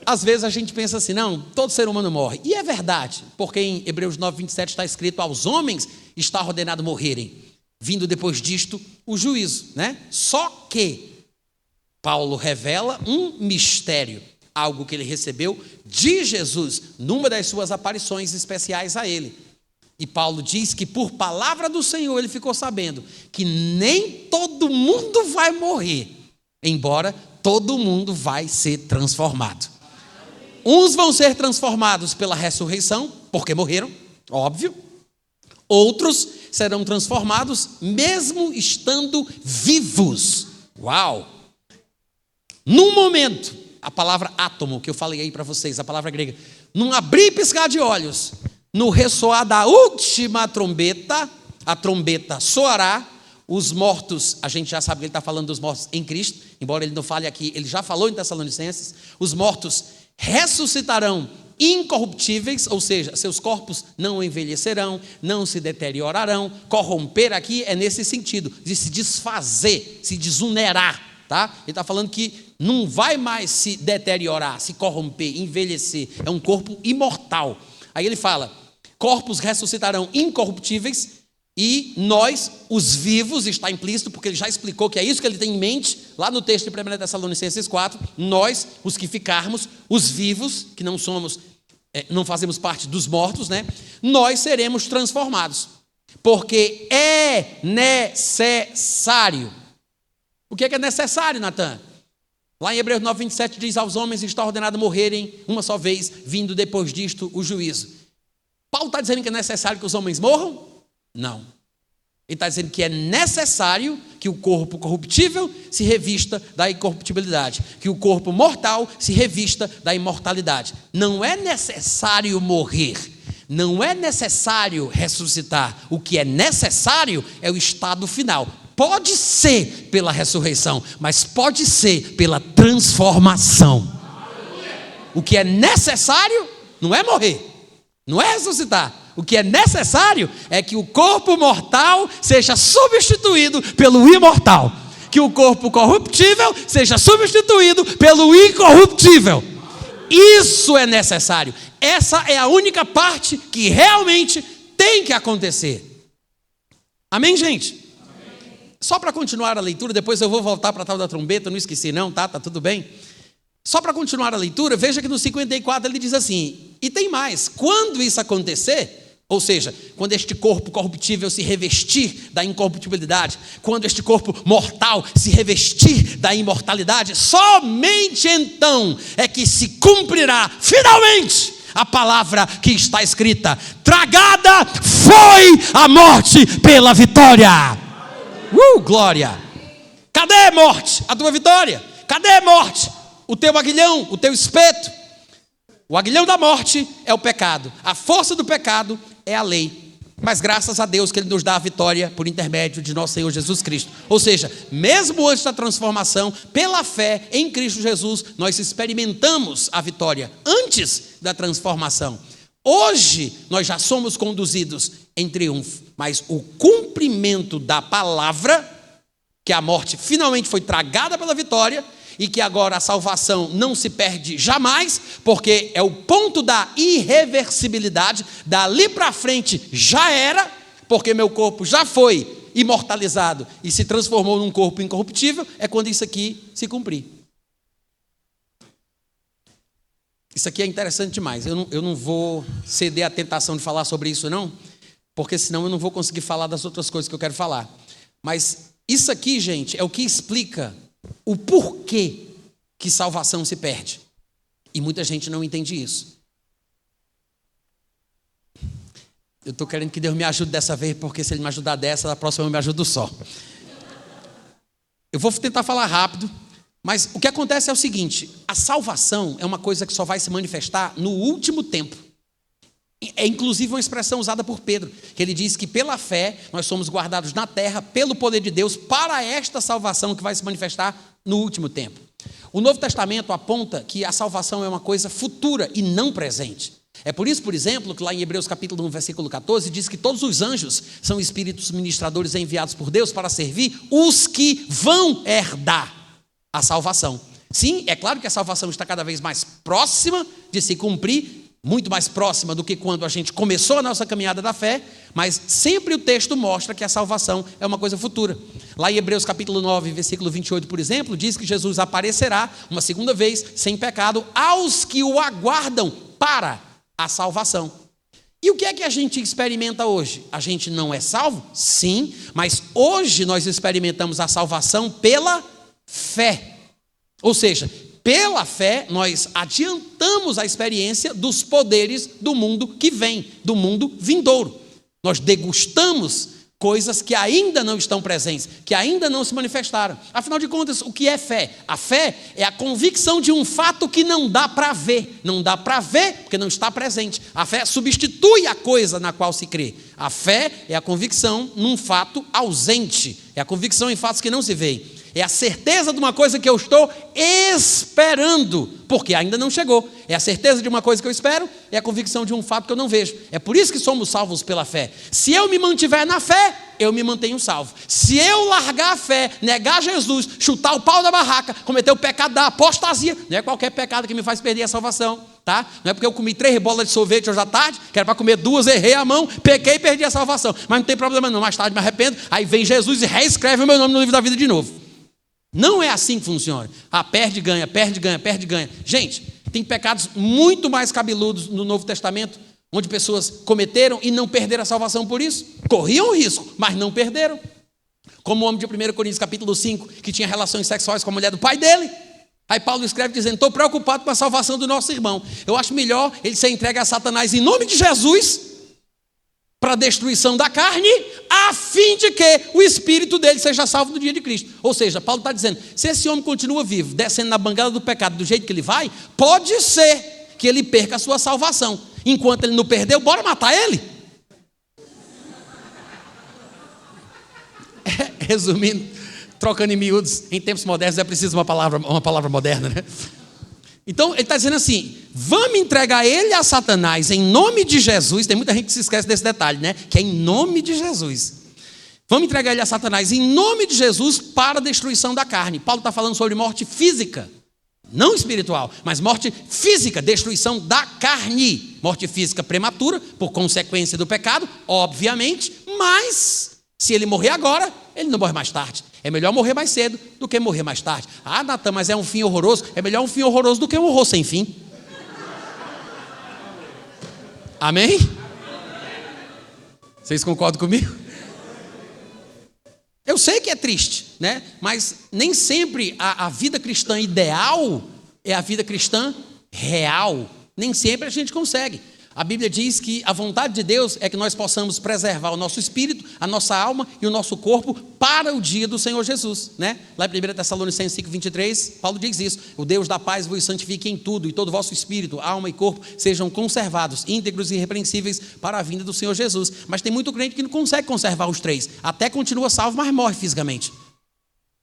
Às vezes a gente pensa assim, não, todo ser humano morre. E é verdade, porque em Hebreus 9, 27 está escrito, aos homens está ordenado morrerem, vindo depois disto o juízo, né? Só que Paulo revela um mistério, algo que ele recebeu de Jesus, numa das suas aparições especiais a ele. E Paulo diz que por palavra do Senhor ele ficou sabendo que nem todo mundo vai morrer, embora todo mundo vai ser transformado. Uns vão ser transformados pela ressurreição, porque morreram, óbvio. Outros serão transformados mesmo estando vivos. Uau! Num momento, a palavra átomo, que eu falei aí para vocês, a palavra grega, num abrir e piscar de olhos, no ressoar da última trombeta, a trombeta soará, os mortos, a gente já sabe que ele está falando dos mortos em Cristo, embora ele não fale aqui, ele já falou em Tessalonicenses, os mortos ressuscitarão incorruptíveis, ou seja, seus corpos não envelhecerão, não se deteriorarão. Corromper aqui é nesse sentido, de se desfazer, se desunerar, tá? Ele está falando que não vai mais se deteriorar, se corromper, envelhecer, é um corpo imortal. Aí ele fala, corpos ressuscitarão incorruptíveis, e nós, os vivos, está implícito, porque ele já explicou que é isso que ele tem em mente, lá no texto de 1 Tessalonicenses 4, nós, os que ficarmos, os vivos, que não somos, não fazemos parte dos mortos, né? Nós seremos transformados, porque é necessário. O que é necessário, Natan? Lá em Hebreus 9, 27 diz, aos homens está ordenado morrerem uma só vez, vindo depois disto o juízo. Paulo está dizendo que é necessário que os homens morram? Não. Ele está dizendo que é necessário que o corpo corruptível se revista da incorruptibilidade, que o corpo mortal se revista da imortalidade. Não é necessário morrer, não é necessário ressuscitar. O que é necessário é o estado final. Pode ser pela ressurreição, mas pode ser pela transformação. O que é necessário não é morrer, não é ressuscitar. O que é necessário é que o corpo mortal seja substituído pelo imortal, que o corpo corruptível seja substituído pelo incorruptível. Isso é necessário. Essa é a única parte que realmente tem que acontecer. Amém, gente? Amém. Só para continuar a leitura, depois eu vou voltar para a tal da trombeta, não esqueci não, tá tudo bem? Só para continuar a leitura, veja que no 54 ele diz assim, e tem mais, quando isso acontecer, ou seja, quando este corpo corruptível se revestir da incorruptibilidade, quando este corpo mortal se revestir da imortalidade, somente então é que se cumprirá finalmente a palavra que está escrita, tragada foi a morte pela vitória. Glória! Cadê, morte, a tua vitória? Cadê, morte, o teu aguilhão, o teu espeto? O aguilhão da morte é o pecado, a força do pecado é a lei, mas graças a Deus que Ele nos dá a vitória por intermédio de nosso Senhor Jesus Cristo. Ou seja, mesmo antes da transformação, pela fé em Cristo Jesus, nós experimentamos a vitória antes da transformação. Hoje nós já somos conduzidos em triunfo, mas o cumprimento da palavra, que a morte finalmente foi tragada pela vitória, e que agora a salvação não se perde jamais, porque é o ponto da irreversibilidade, dali para frente já era, porque meu corpo já foi imortalizado e se transformou num corpo incorruptível, é quando isso aqui se cumprir. Isso aqui é interessante demais. Eu não vou ceder à tentação de falar sobre isso, não, porque senão eu não vou conseguir falar das outras coisas que eu quero falar. Mas isso aqui, gente, é o que explica o porquê que salvação se perde. E muita gente não entende isso. Eu estou querendo que Deus me ajude dessa vez, porque se Ele me ajudar dessa, da próxima eu me ajudo só. Eu vou tentar falar rápido, mas o que acontece é o seguinte: a salvação é uma coisa que só vai se manifestar no último tempo. É inclusive uma expressão usada por Pedro, que ele diz que pela fé nós somos guardados na terra, pelo poder de Deus, para esta salvação que vai se manifestar no último tempo. O Novo Testamento aponta que a salvação é uma coisa futura e não presente. É por isso, por exemplo, que lá em Hebreus capítulo 1, versículo 14, diz que todos os anjos são espíritos ministradores enviados por Deus para servir os que vão herdar a salvação. Sim, é claro que a salvação está cada vez mais próxima de se cumprir, muito mais próxima do que quando a gente começou a nossa caminhada da fé, mas sempre o texto mostra que a salvação é uma coisa futura. Lá em Hebreus capítulo 9, versículo 28, por exemplo, diz que Jesus aparecerá uma segunda vez, sem pecado, aos que o aguardam para a salvação. E o que é que a gente experimenta hoje? A gente não é salvo? Sim, mas hoje nós experimentamos a salvação pela fé. Ou seja, pela fé nós adiantamos a experiência dos poderes do mundo que vem, do mundo vindouro. Nós degustamos coisas que ainda não estão presentes, que ainda não se manifestaram. Afinal de contas, o que é fé? A fé é a convicção de um fato que não dá para ver. Não dá para ver porque não está presente. A fé substitui a coisa na qual se crê. A fé é a convicção num fato ausente. É a convicção em fatos que não se veem. É a certeza de uma coisa que eu estou esperando, porque ainda não chegou. É a certeza de uma coisa que eu espero, é a convicção de um fato que eu não vejo. É por isso que somos salvos pela fé. Se eu me mantiver na fé, eu me mantenho salvo. Se eu largar a fé, negar Jesus, chutar o pau da barraca, cometer o pecado da apostasia, não é qualquer pecado que me faz perder a salvação, tá? Não é porque eu comi 3 bolas de sorvete hoje à tarde, que era para comer 2, errei a mão, pequei e perdi a salvação. Mas não tem problema não, mais tarde me arrependo, aí vem Jesus e reescreve o meu nome no livro da vida de novo. Não é assim que funciona. Perde, ganha, perde, ganha, perde, ganha. Gente, tem pecados muito mais cabeludos no Novo Testamento, onde pessoas cometeram e não perderam a salvação por isso. Corriam o risco, mas não perderam. Como o homem de 1 Coríntios capítulo 5, que tinha relações sexuais com a mulher do pai dele. Aí Paulo escreve dizendo: estou preocupado com a salvação do nosso irmão. Eu acho melhor ele ser entregue a Satanás em nome de Jesus, para a destruição da carne, a fim de que o espírito dele seja salvo no dia de Cristo. Ou seja, Paulo está dizendo, se esse homem continua vivo, descendo na bangada do pecado do jeito que ele vai, pode ser que ele perca a sua salvação. Enquanto ele não perdeu, bora matar ele. Resumindo, trocando em miúdos, em tempos modernos é preciso uma palavra moderna, né? Então ele está dizendo assim: vamos entregar ele a Satanás em nome de Jesus. Tem muita gente que se esquece desse detalhe, né? Que é em nome de Jesus. Vamos entregar ele a Satanás em nome de Jesus para a destruição da carne. Paulo está falando sobre morte física, não espiritual, mas morte física, destruição da carne. Morte física prematura, por consequência do pecado, obviamente, mas se ele morrer agora, ele não morre mais tarde. É melhor morrer mais cedo do que morrer mais tarde. Ah, Natan, mas é um fim horroroso. É melhor um fim horroroso do que um horror sem fim. Amém? Vocês concordam comigo? Eu sei que é triste, né? Mas nem sempre a vida cristã ideal é a vida cristã real. Nem sempre a gente consegue. A Bíblia diz que a vontade de Deus é que nós possamos preservar o nosso espírito, a nossa alma e o nosso corpo para o dia do Senhor Jesus, né? Lá em 1 Tessalonicenses 5:23, Paulo diz isso: o Deus da paz vos santifique em tudo, e todo o vosso espírito, alma e corpo sejam conservados, íntegros e irrepreensíveis para a vinda do Senhor Jesus. Mas tem muito crente que não consegue conservar os 3, até continua salvo, mas morre fisicamente.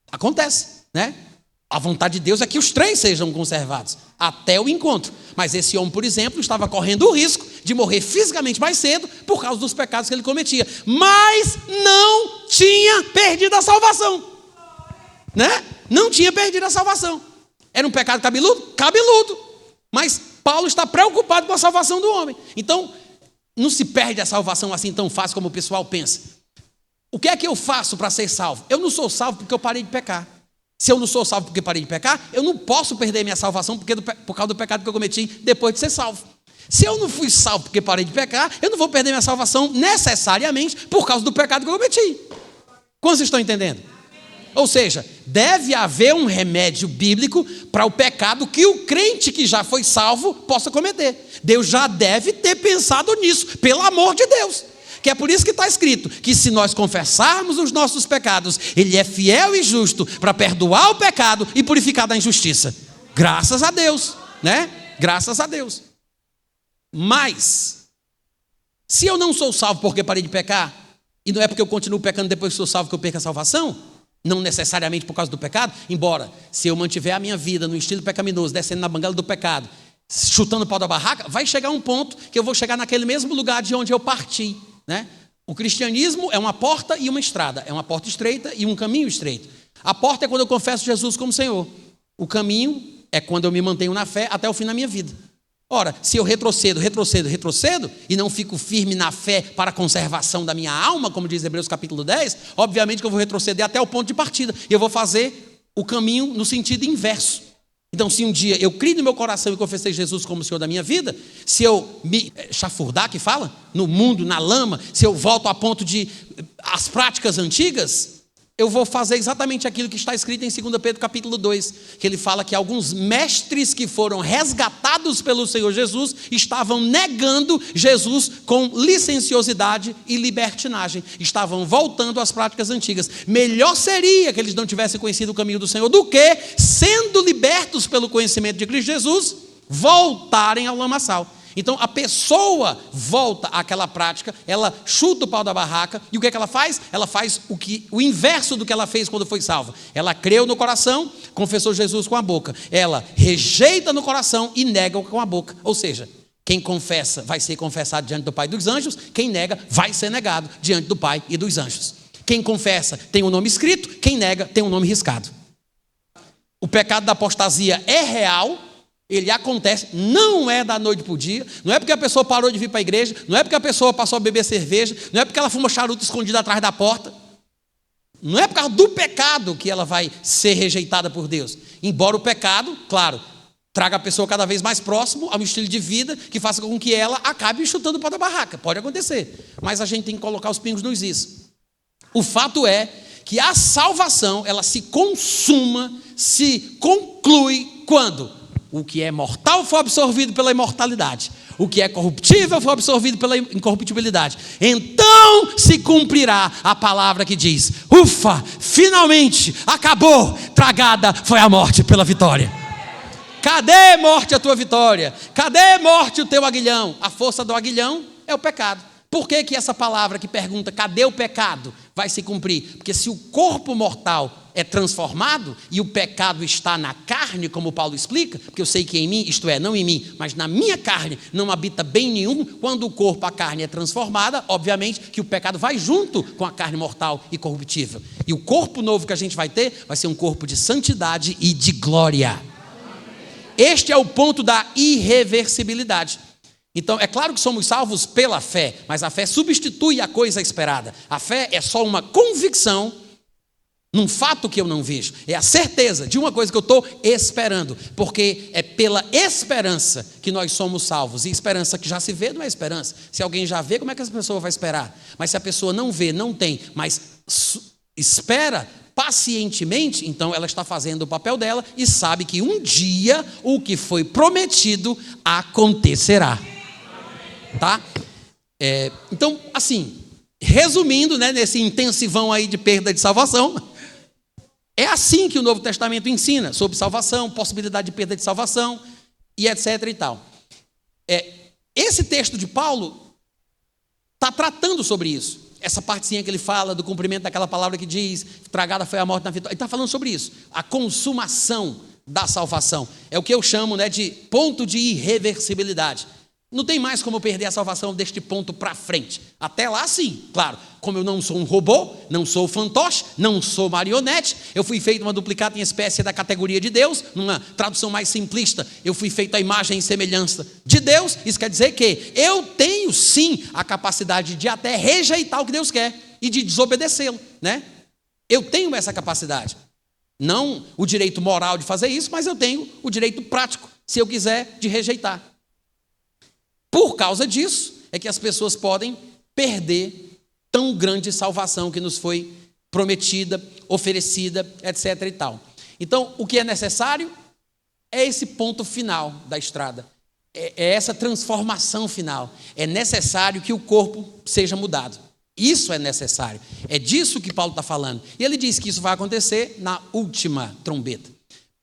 Acontece, né? A vontade de Deus é que os 3 sejam conservados até o encontro. Mas esse homem, por exemplo, estava correndo o risco de morrer fisicamente mais cedo por causa dos pecados que ele cometia. Mas não tinha perdido a salvação, né? Não tinha perdido a salvação. Era um pecado cabeludo? Cabeludo. Mas Paulo está preocupado com a salvação do homem. Então, não se perde a salvação assim tão fácil como o pessoal pensa. O que é que eu faço para ser salvo? Eu não sou salvo porque eu parei de pecar. Se eu não sou salvo porque parei de pecar, eu não posso perder minha salvação por causa do pecado que eu cometi depois de ser salvo. Se eu não fui salvo porque parei de pecar, eu não vou perder minha salvação necessariamente por causa do pecado que eu cometi. Como vocês estão entendendo? Ou seja, deve haver um remédio bíblico para o pecado que o crente que já foi salvo possa cometer. Deus já deve ter pensado nisso, pelo amor de Deus. Que é por isso que está escrito que se nós confessarmos os nossos pecados, Ele é fiel e justo para perdoar o pecado e purificar da injustiça. Graças a Deus, né? Graças a Deus. Mas, se eu não sou salvo porque parei de pecar, e não é porque eu continuo pecando depois que sou salvo que eu perco a salvação, não necessariamente por causa do pecado, embora se eu mantiver a minha vida no estilo pecaminoso, descendo na bengala do pecado, chutando o pau da barraca, vai chegar um ponto que eu vou chegar naquele mesmo lugar de onde eu parti, né? O cristianismo é uma porta e uma estrada, é uma porta estreita e um caminho estreito. A porta é quando eu confesso Jesus como Senhor. O caminho é quando eu me mantenho na fé até o fim da minha vida. Ora, se eu retrocedo e não fico firme na fé para a conservação da minha alma, como diz Hebreus capítulo 10, obviamente que eu vou retroceder até o ponto de partida e eu vou fazer o caminho no sentido inverso. Então, se um dia eu criei no meu coração e confessei Jesus como Senhor da minha vida, se eu me chafurdar, que fala, no mundo, na lama, se eu volto a ponto de as práticas antigas, eu vou fazer exatamente aquilo que está escrito em 2 Pedro capítulo 2, que ele fala que alguns mestres que foram resgatados pelo Senhor Jesus estavam negando Jesus com licenciosidade e libertinagem, estavam voltando às práticas antigas. Melhor seria que eles não tivessem conhecido o caminho do Senhor do que, sendo libertos pelo conhecimento de Cristo Jesus, voltarem ao lamaçal. Então a pessoa volta àquela prática, ela chuta o pau da barraca, e o que é que ela faz? Ela faz o inverso do que ela fez quando foi salva. Ela creu no coração, confessou Jesus com a boca, ela rejeita no coração e nega com a boca. Ou seja, quem confessa vai ser confessado diante do Pai e dos anjos, quem nega vai ser negado diante do Pai e dos anjos. Quem confessa tem um nome escrito, quem nega tem um nome riscado. O pecado da apostasia é real, ele acontece, não é da noite para o dia, não é porque a pessoa parou de vir para a igreja, não é porque a pessoa passou a beber cerveja, não é porque ela fuma charuto escondido atrás da porta, não é por causa do pecado que ela vai ser rejeitada por Deus. Embora o pecado, claro, traga a pessoa cada vez mais próximo a um estilo de vida que faça com que ela acabe chutando o pau da barraca. Pode acontecer, mas a gente tem que colocar os pingos nos is. O fato é que a salvação, ela se consuma, se conclui quando o que é mortal foi absorvido pela imortalidade, o que é corruptível foi absorvido pela incorruptibilidade. Então se cumprirá a palavra que diz: ufa, finalmente acabou, tragada foi a morte pela vitória. Cadê, morte, a tua vitória? Cadê, morte, o teu aguilhão? A força do aguilhão é o pecado. Por que que essa palavra que pergunta cadê o pecado vai se cumprir? Porque se o corpo mortal é transformado e o pecado está na carne, como Paulo explica, porque eu sei que em mim, isto é, não em mim, mas na minha carne não habita bem nenhum. Quando o corpo, a carne é transformada, obviamente que o pecado vai junto com a carne mortal e corruptível. E o corpo novo que a gente vai ter vai ser um corpo de santidade e de glória. Este é o ponto da irreversibilidade. Então, é claro que somos salvos pela fé, mas a fé substitui a coisa esperada. A fé é só uma convicção num fato que eu não vejo. É a certeza de uma coisa que eu estou esperando, porque é pela esperança que nós somos salvos. E esperança que já se vê não é esperança. Se alguém já vê, como é que essa pessoa vai esperar? Mas se a pessoa não vê, não tem, mas espera pacientemente, então ela está fazendo o papel dela e sabe que um dia o que foi prometido acontecerá. Tá? Então, assim, resumindo, né, nesse intensivão aí de perda de salvação, é assim que o Novo Testamento ensina sobre salvação, possibilidade de perda de salvação e etc e tal. Esse texto de Paulo está tratando sobre isso. Essa partezinha que ele fala do cumprimento daquela palavra que diz tragada foi a morte na vitória. Ele está falando sobre isso, a consumação da salvação. É o que eu chamo, né, de ponto de irreversibilidade. Não tem mais como perder a salvação deste ponto para frente. Até lá, sim, claro. Como eu não sou um robô, não sou fantoche, não sou marionete, eu fui feito uma duplicata em espécie da categoria de Deus, numa tradução mais simplista, eu fui feito à imagem e semelhança de Deus. Isso quer dizer que eu tenho, sim, a capacidade de até rejeitar o que Deus quer e de desobedecê-lo, né? Eu tenho essa capacidade. Não o direito moral de fazer isso, mas eu tenho o direito prático, se eu quiser, de rejeitar. Por causa disso, é que as pessoas podem perder tão grande salvação que nos foi prometida, oferecida, etc. e tal. Então, o que é necessário é esse ponto final da estrada. É essa transformação final. É necessário que o corpo seja mudado. Isso é necessário. É disso que Paulo está falando. E ele diz que isso vai acontecer na última trombeta.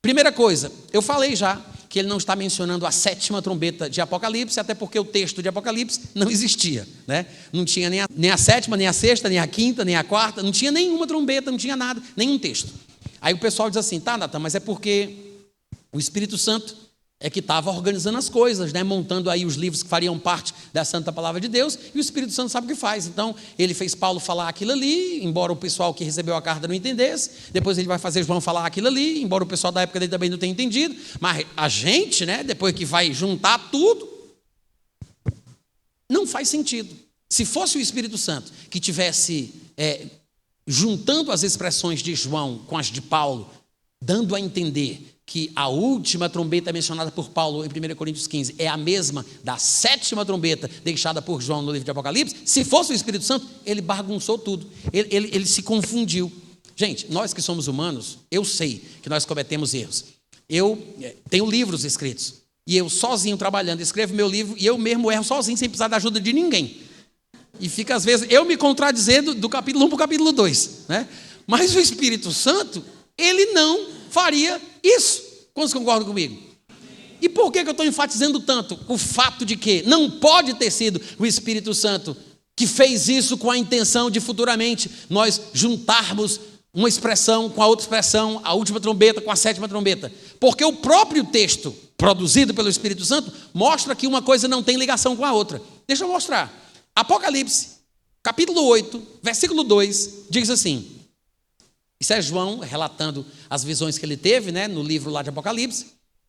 Primeira coisa, eu falei já que ele não está mencionando a 7ª trombeta de Apocalipse, até porque o texto de Apocalipse não existia, né? Não tinha nem a 7ª, nem a 6ª, nem a 5ª, nem a 4ª, não tinha nenhuma trombeta, não tinha nada, nenhum texto. Aí o pessoal diz assim, tá, Natan, mas é porque o Espírito Santo é que estava organizando as coisas, né? Montando aí os livros que fariam parte da Santa Palavra de Deus, e o Espírito Santo sabe o que faz. Então, ele fez Paulo falar aquilo ali, embora o pessoal que recebeu a carta não entendesse, depois ele vai fazer João falar aquilo ali, embora o pessoal da época dele também não tenha entendido, mas a gente, né, depois que vai juntar tudo, não faz sentido. Se fosse o Espírito Santo que tivesse juntando as expressões de João com as de Paulo, dando a entender que a última trombeta mencionada por Paulo em 1 Coríntios 15 é a mesma da 7ª trombeta deixada por João no livro de Apocalipse, se fosse o Espírito Santo, ele bagunçou tudo, ele se confundiu. Gente, nós que somos humanos, eu sei que nós cometemos erros. Eu tenho livros escritos, e eu sozinho trabalhando, escrevo meu livro, e eu mesmo erro sozinho, sem precisar da ajuda de ninguém. E fica às vezes eu me contradizendo do capítulo 1 para o capítulo 2, né? Mas o Espírito Santo, ele não faria isso. Quantos concordam comigo? E por que eu estou enfatizando tanto? O fato de que não pode ter sido o Espírito Santo que fez isso com a intenção de futuramente nós juntarmos uma expressão com a outra expressão, a última trombeta com a 7ª trombeta. Porque o próprio texto produzido pelo Espírito Santo mostra que uma coisa não tem ligação com a outra. Deixa eu mostrar. Apocalipse, capítulo 8, versículo 2, diz assim. Isso é João relatando as visões que ele teve, né, no livro lá de Apocalipse.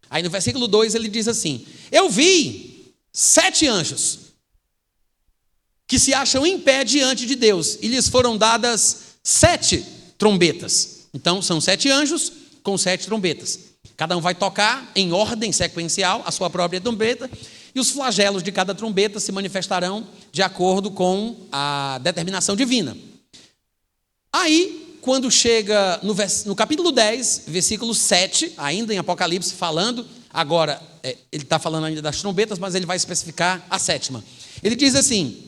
Aí no versículo 2 ele diz assim: eu vi 7 anjos que se acham em pé diante de Deus, e lhes foram dadas 7 trombetas. Então são 7 anjos com 7 trombetas. Cada um vai tocar em ordem sequencial a sua própria trombeta, e os flagelos de cada trombeta se manifestarão de acordo com a determinação divina. Aí, quando chega no capítulo 10, versículo 7, ainda em Apocalipse, falando, agora, ele está falando ainda das trombetas, mas ele vai especificar a 7ª. Ele diz assim: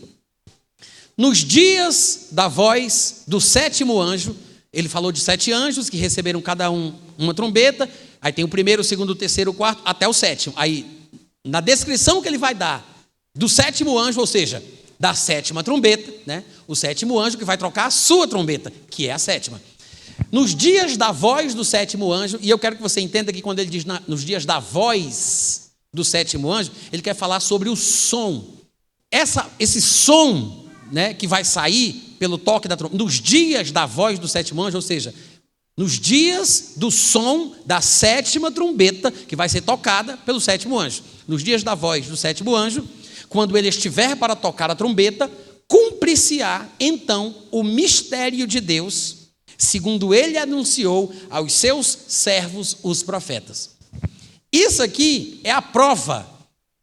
nos dias da voz do 7º anjo, ele falou de 7 anjos que receberam cada um uma trombeta, aí tem o primeiro, o segundo, o terceiro, o quarto, até o 7º. Aí, na descrição que ele vai dar do 7º anjo, ou seja, da 7ª trombeta, né? O 7º anjo que vai trocar a sua trombeta, que é a 7ª. Nos dias da voz do 7º anjo, e eu quero que você entenda que quando ele diz nos dias da voz do 7º anjo, ele quer falar sobre o som. Esse som, né, que vai sair pelo toque da trombeta, nos dias da voz do 7º anjo, ou seja, nos dias do som da 7ª trombeta, que vai ser tocada pelo 7º anjo. Nos dias da voz do 7º anjo, quando ele estiver para tocar a trombeta, cumprir-se-á então o mistério de Deus, segundo ele anunciou aos seus servos, os profetas. Isso aqui é a prova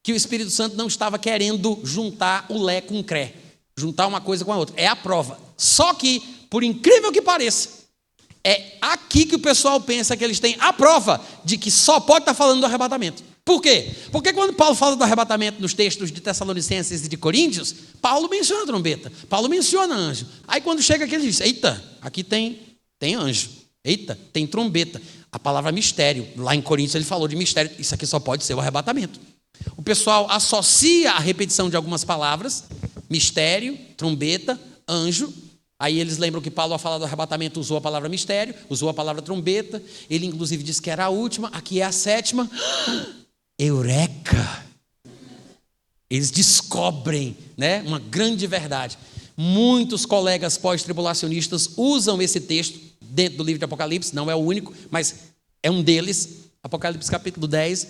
que o Espírito Santo não estava querendo juntar o lé com o cré, juntar uma coisa com a outra. É a prova. Só que, por incrível que pareça, é aqui que o pessoal pensa que eles têm a prova de que só pode estar falando do arrebatamento. Por quê? Porque quando Paulo fala do arrebatamento nos textos de Tessalonicenses e de Coríntios, Paulo menciona trombeta, Paulo menciona anjo. Aí quando chega aqui ele diz: eita, aqui tem anjo, eita, tem trombeta. A palavra mistério, lá em Coríntios ele falou de mistério, isso aqui só pode ser o arrebatamento. O pessoal associa a repetição de algumas palavras, mistério, trombeta, anjo. Aí eles lembram que Paulo, ao falar do arrebatamento, usou a palavra mistério, usou a palavra trombeta. Ele inclusive disse que era a última, aqui é a 7ª. Eureka! Eles descobrem, né, uma grande verdade. Muitos colegas pós-tribulacionistas usam esse texto dentro do livro de Apocalipse, não é o único, mas é um deles, Apocalipse capítulo 10,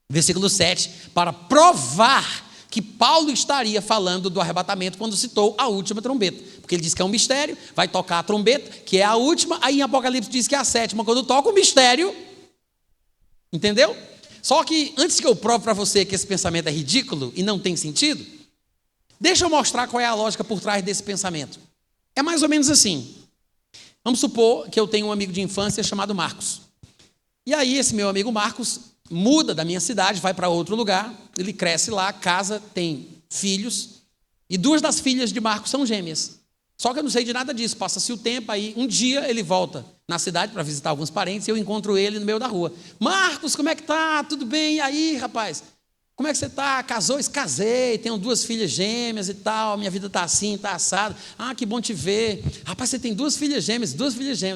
versículo 7, para provar que Paulo estaria falando do arrebatamento quando citou a última trombeta, porque ele diz que é um mistério, vai tocar a trombeta, que é a última, aí em Apocalipse diz que é a sétima, quando toca o mistério, entendeu? Só que antes que eu prove para você que esse pensamento é ridículo e não tem sentido, deixa eu mostrar qual é a lógica por trás desse pensamento. É mais ou menos assim. Vamos supor que eu tenho um amigo de infância chamado Marcos. E aí esse meu amigo Marcos muda da minha cidade, vai para outro lugar, ele cresce lá, casa, tem filhos, e 2 das filhas de Marcos são gêmeas. Só que eu não sei de nada disso, passa-se o tempo, aí um dia ele volta na cidade para visitar alguns parentes, e eu encontro ele no meio da rua. Marcos, como é que tá? Tudo bem? E aí, rapaz? Como é que você tá? Casou? Casei, tenho 2 filhas gêmeas e tal, minha vida tá assim, tá assado. Ah, que bom te ver. Rapaz, você tem 2 filhas gêmeas,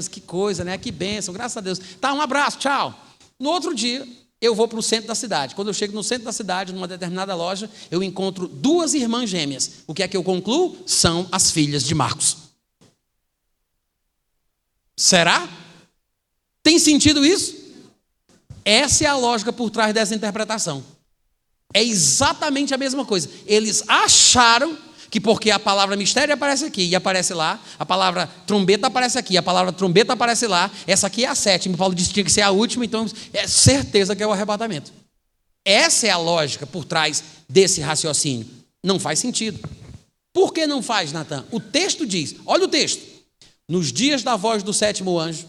que coisa, né? Que bênção, graças a Deus. Tá, um abraço, tchau. No outro dia, eu vou para o centro da cidade. Quando eu chego no centro da cidade, numa determinada loja, eu encontro 2 irmãs gêmeas. O que é que eu concluo? São as filhas de Marcos. Será? Tem sentido isso? Essa é a lógica por trás dessa interpretação. É exatamente a mesma coisa. Eles acharam que porque a palavra mistério aparece aqui e aparece lá, a palavra trombeta aparece aqui, a palavra trombeta aparece lá, essa aqui é a sétima, Paulo disse que tinha que ser a última, então é certeza que é o arrebatamento. Essa é a lógica por trás desse raciocínio. Não faz sentido. Por que não faz, Natan? O texto diz, olha o texto, nos dias da voz do 7º anjo,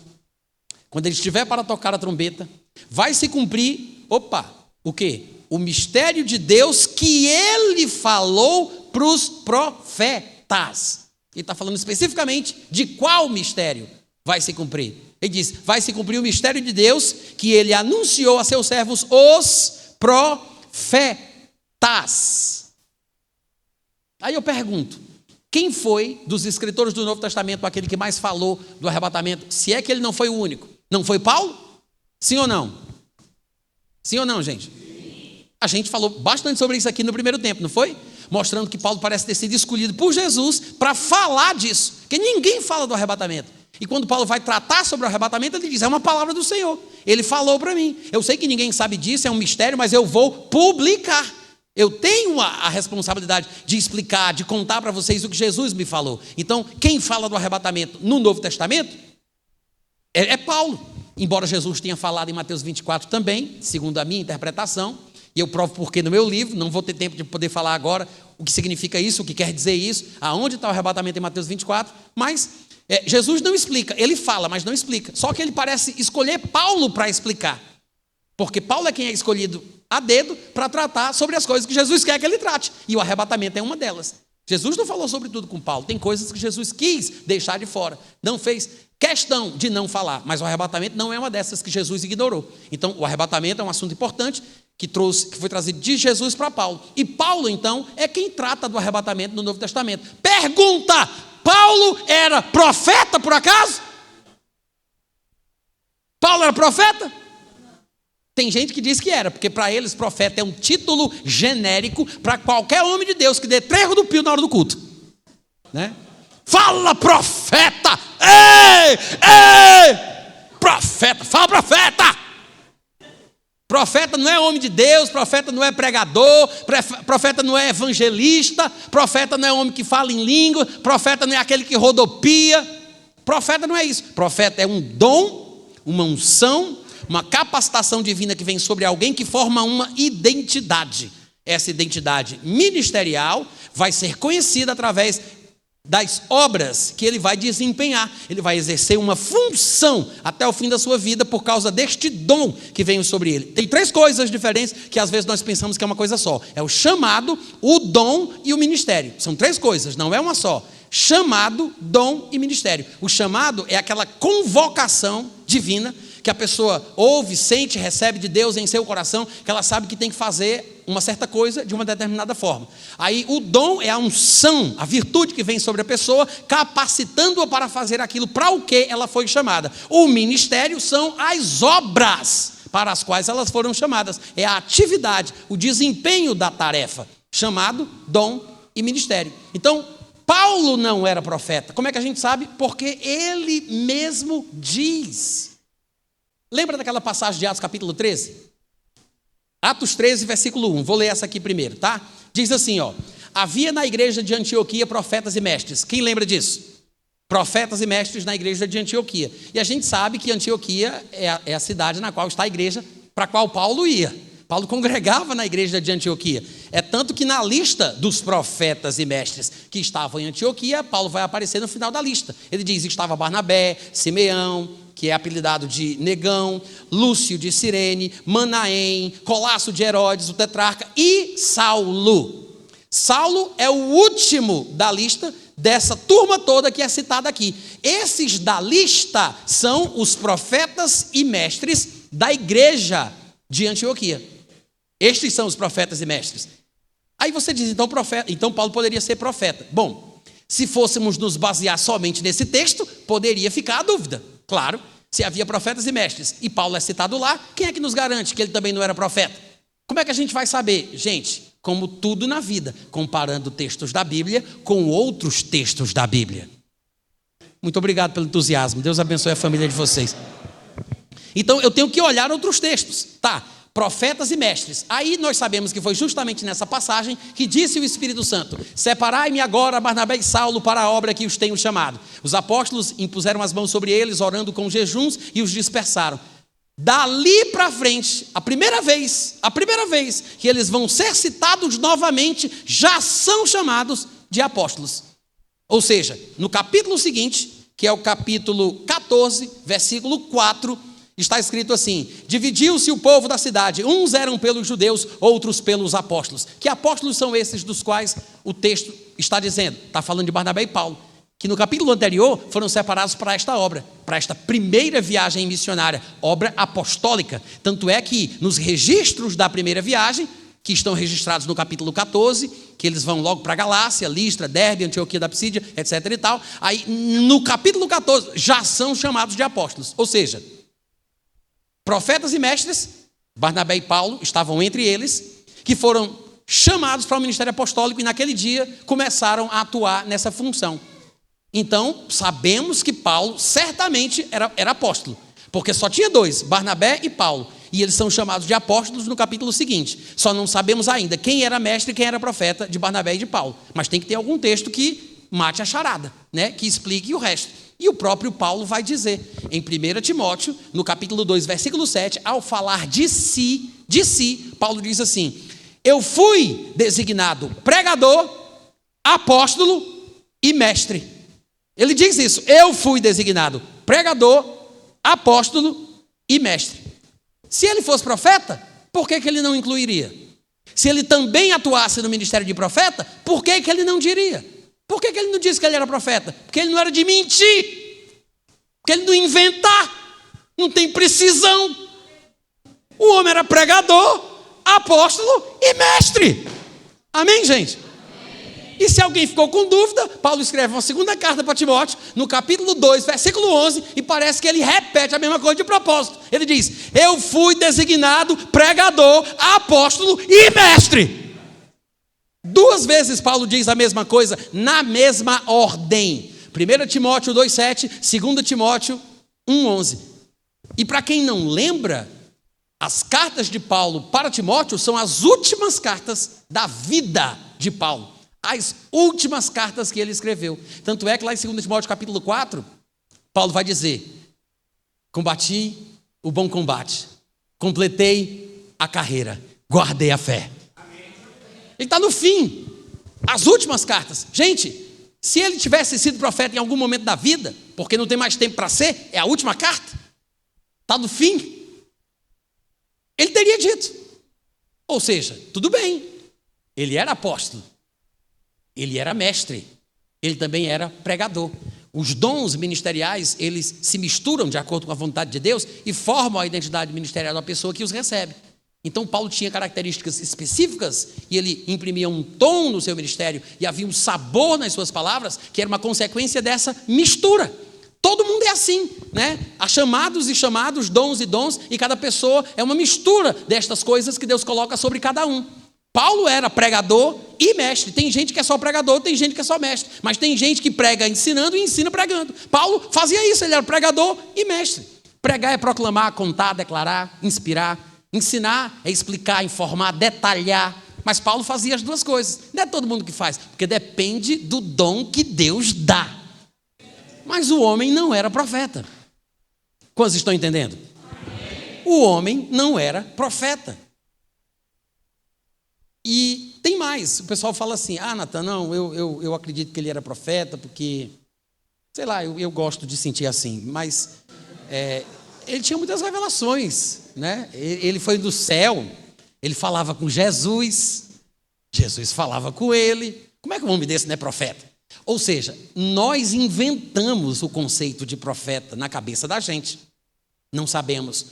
quando ele estiver para tocar a trombeta, vai se cumprir, o quê? O mistério de Deus que ele falou para os profetas. Ele está falando especificamente de qual mistério vai se cumprir. Ele diz, vai se cumprir o mistério de Deus que ele anunciou a seus servos, os profetas. Aí eu pergunto, quem foi dos escritores do Novo Testamento aquele que mais falou do arrebatamento? Se é que ele não foi o único. Não foi Paulo? Sim ou não? Sim ou não, gente? A gente falou bastante sobre isso aqui no primeiro tempo, não foi? Mostrando que Paulo parece ter sido escolhido por Jesus para falar disso. Porque ninguém fala do arrebatamento. E quando Paulo vai tratar sobre o arrebatamento, ele diz, é uma palavra do Senhor. Ele falou para mim. Eu sei que ninguém sabe disso, é um mistério, mas eu vou publicar. Eu tenho a responsabilidade de explicar, de contar para vocês o que Jesus me falou. Então, quem fala do arrebatamento no Novo Testamento é Paulo. Embora Jesus tenha falado em Mateus 24 também, segundo a minha interpretação, e eu provo porque no meu livro, não vou ter tempo de poder falar agora o que significa isso, o que quer dizer isso, aonde está o arrebatamento em Mateus 24, mas Jesus não explica, ele fala, mas não explica. Só que ele parece escolher Paulo para explicar, porque Paulo é quem é escolhido a dedo para tratar sobre as coisas que Jesus quer que ele trate, e o arrebatamento é uma delas. Jesus não falou sobre tudo com Paulo, tem coisas que Jesus quis deixar de fora, não fez questão de não falar, mas o arrebatamento não é uma dessas que Jesus ignorou. Então, o arrebatamento é um assunto importante, que foi trazido de Jesus para Paulo. E Paulo, então, é quem trata do arrebatamento no Novo Testamento. Pergunta: Paulo era profeta, por acaso? Paulo era profeta? Tem gente que diz que era, porque para eles profeta é um título genérico para qualquer homem de Deus que dê 3 rodopios na hora do culto, né? Fala, profeta! Ei! Profeta! Fala, profeta! Profeta não é homem de Deus, profeta não é pregador, profeta não é evangelista, profeta não é homem que fala em língua, profeta não é aquele que rodopia. Profeta não é isso. Profeta é um dom, uma unção, uma capacitação divina que vem sobre alguém que forma uma identidade. Essa identidade ministerial vai ser conhecida através das obras que ele vai desempenhar. Ele vai exercer uma função até o fim da sua vida por causa deste dom que vem sobre ele. Tem 3 coisas diferentes que às vezes nós pensamos que é uma coisa só. É o chamado, o dom e o ministério. São 3 coisas, não é uma só. Chamado, dom e ministério. O chamado é aquela convocação divina que a pessoa ouve, sente, recebe de Deus em seu coração, que ela sabe que tem que fazer uma certa coisa de uma determinada forma. Aí o dom é a unção, a virtude que vem sobre a pessoa, capacitando-a para fazer aquilo para o que ela foi chamada. O ministério são as obras para as quais elas foram chamadas. É a atividade, o desempenho da tarefa. Chamado, dom e ministério. Então, Paulo não era profeta. Como é que a gente sabe? Porque ele mesmo diz. Lembra daquela passagem de Atos capítulo 13? Atos 13, versículo 1. Vou ler essa aqui primeiro, tá? Diz assim, ó: havia na igreja de Antioquia profetas e mestres. Quem lembra disso? Profetas e mestres na igreja de Antioquia. E a gente sabe que Antioquia é a cidade na qual está a igreja para a qual Paulo ia. Paulo congregava na igreja de Antioquia. É tanto que na lista dos profetas e mestres que estavam em Antioquia, Paulo vai aparecer no final da lista. Ele diz que estava Barnabé, Simeão, que é apelidado de Negão, Lúcio de Cirene, Manaém, Colasso de Herodes, o tetrarca, e Saulo. Saulo é o último da lista dessa turma toda que é citada aqui. Esses da lista são os profetas e mestres da igreja de Antioquia. Estes são os profetas e mestres. Aí você diz, então Paulo poderia ser profeta. Bom, se fôssemos nos basear somente nesse texto, poderia ficar a dúvida. Claro, se havia profetas e mestres e Paulo é citado lá, quem é que nos garante que ele também não era profeta? Como é que a gente vai saber? Gente, como tudo na vida, comparando textos da Bíblia com outros textos da Bíblia. Muito obrigado pelo entusiasmo. Deus abençoe a família de vocês. Então, eu tenho que olhar outros textos. Tá, profetas e mestres. Aí nós sabemos que foi justamente nessa passagem que disse o Espírito Santo: separai-me agora Barnabé e Saulo para a obra que os tenho chamado. Os apóstolos impuseram as mãos sobre eles, orando com jejuns, e os dispersaram. Dali para frente, a primeira vez que eles vão ser citados novamente, já são chamados de apóstolos. Ou seja, no capítulo seguinte, que é o capítulo 14, versículo 4, está escrito assim: dividiu-se o povo da cidade, uns eram pelos judeus, outros pelos apóstolos. Que apóstolos são esses dos quais o texto está dizendo? Está falando de Barnabé e Paulo, que no capítulo anterior foram separados para esta obra, para esta primeira viagem missionária, obra apostólica. Tanto é que nos registros da primeira viagem, que estão registrados no capítulo 14, que eles vão logo para Galácia, Listra, Derbe, Antioquia da Psídia, etc. e tal. Aí no capítulo 14 já são chamados de apóstolos. Ou seja, profetas e mestres, Barnabé e Paulo estavam entre eles, que foram chamados para o ministério apostólico e naquele dia começaram a atuar nessa função. Então, sabemos que Paulo certamente era apóstolo, porque só tinha dois, Barnabé e Paulo, e eles são chamados de apóstolos no capítulo seguinte. Só não sabemos ainda quem era mestre e quem era profeta de Barnabé e de Paulo, mas tem que ter algum texto que mate a charada, né? Que explique o resto. E o próprio Paulo vai dizer, em 1 Timóteo, no capítulo 2, versículo 7, ao falar de si, Paulo diz assim: eu fui designado pregador, apóstolo e mestre. Ele diz isso: eu fui designado pregador, apóstolo e mestre. Se ele fosse profeta, por que ele não incluiria? Se ele também atuasse no ministério de profeta, por que ele não diria? Por que ele não disse que ele era profeta? Porque ele não era de mentir, porque ele não inventar, não tem precisão. O homem era pregador, apóstolo e mestre. Amém, gente? E se alguém ficou com dúvida, Paulo escreve uma segunda carta para Timóteo, no capítulo 2, versículo 11, e parece que ele repete a mesma coisa de propósito. Ele diz: eu fui designado pregador, apóstolo e mestre. 2 vezes Paulo diz a mesma coisa, na mesma ordem. 1 Timóteo 2,7, 2 Timóteo 1,11. E para quem não lembra, as cartas de Paulo para Timóteo são as últimas cartas da vida de Paulo. As últimas cartas que ele escreveu. Tanto é que lá em 2 Timóteo capítulo 4, Paulo vai dizer: combati o bom combate, completei a carreira, guardei a fé. Ele está no fim, as últimas cartas. Gente, se ele tivesse sido profeta em algum momento da vida, porque não tem mais tempo para ser, é a última carta, está no fim, ele teria dito. Ou seja, tudo bem, ele era apóstolo, ele era mestre, ele também era pregador. Os dons ministeriais, eles se misturam de acordo com a vontade de Deus e formam a identidade ministerial da pessoa que os recebe. Então Paulo tinha características específicas e ele imprimia um tom no seu ministério e havia um sabor nas suas palavras que era uma consequência dessa mistura. Todo mundo é assim, né? Há chamados e chamados, dons e dons, e cada pessoa é uma mistura destas coisas que Deus coloca sobre cada um. Paulo era pregador e mestre. Tem gente que é só pregador, tem gente que é só mestre. Mas tem gente que prega ensinando e ensina pregando. Paulo fazia isso, ele era pregador e mestre. Pregar é proclamar, contar, declarar, inspirar. Ensinar é explicar, informar, detalhar. Mas Paulo fazia as duas coisas. Não é todo mundo que faz, porque depende do dom que Deus dá. Mas o homem não era profeta. Quantos estão entendendo? O homem não era profeta. E tem mais. O pessoal fala assim, Natan, não, eu acredito que ele era profeta, porque, sei lá, eu gosto de sentir assim. Mas ele tinha muitas revelações, né? Ele foi do céu, ele falava com Jesus, Jesus falava com ele. Como é que um homem desse não é profeta? Ou seja, nós inventamos o conceito de profeta na cabeça da gente. Não sabemos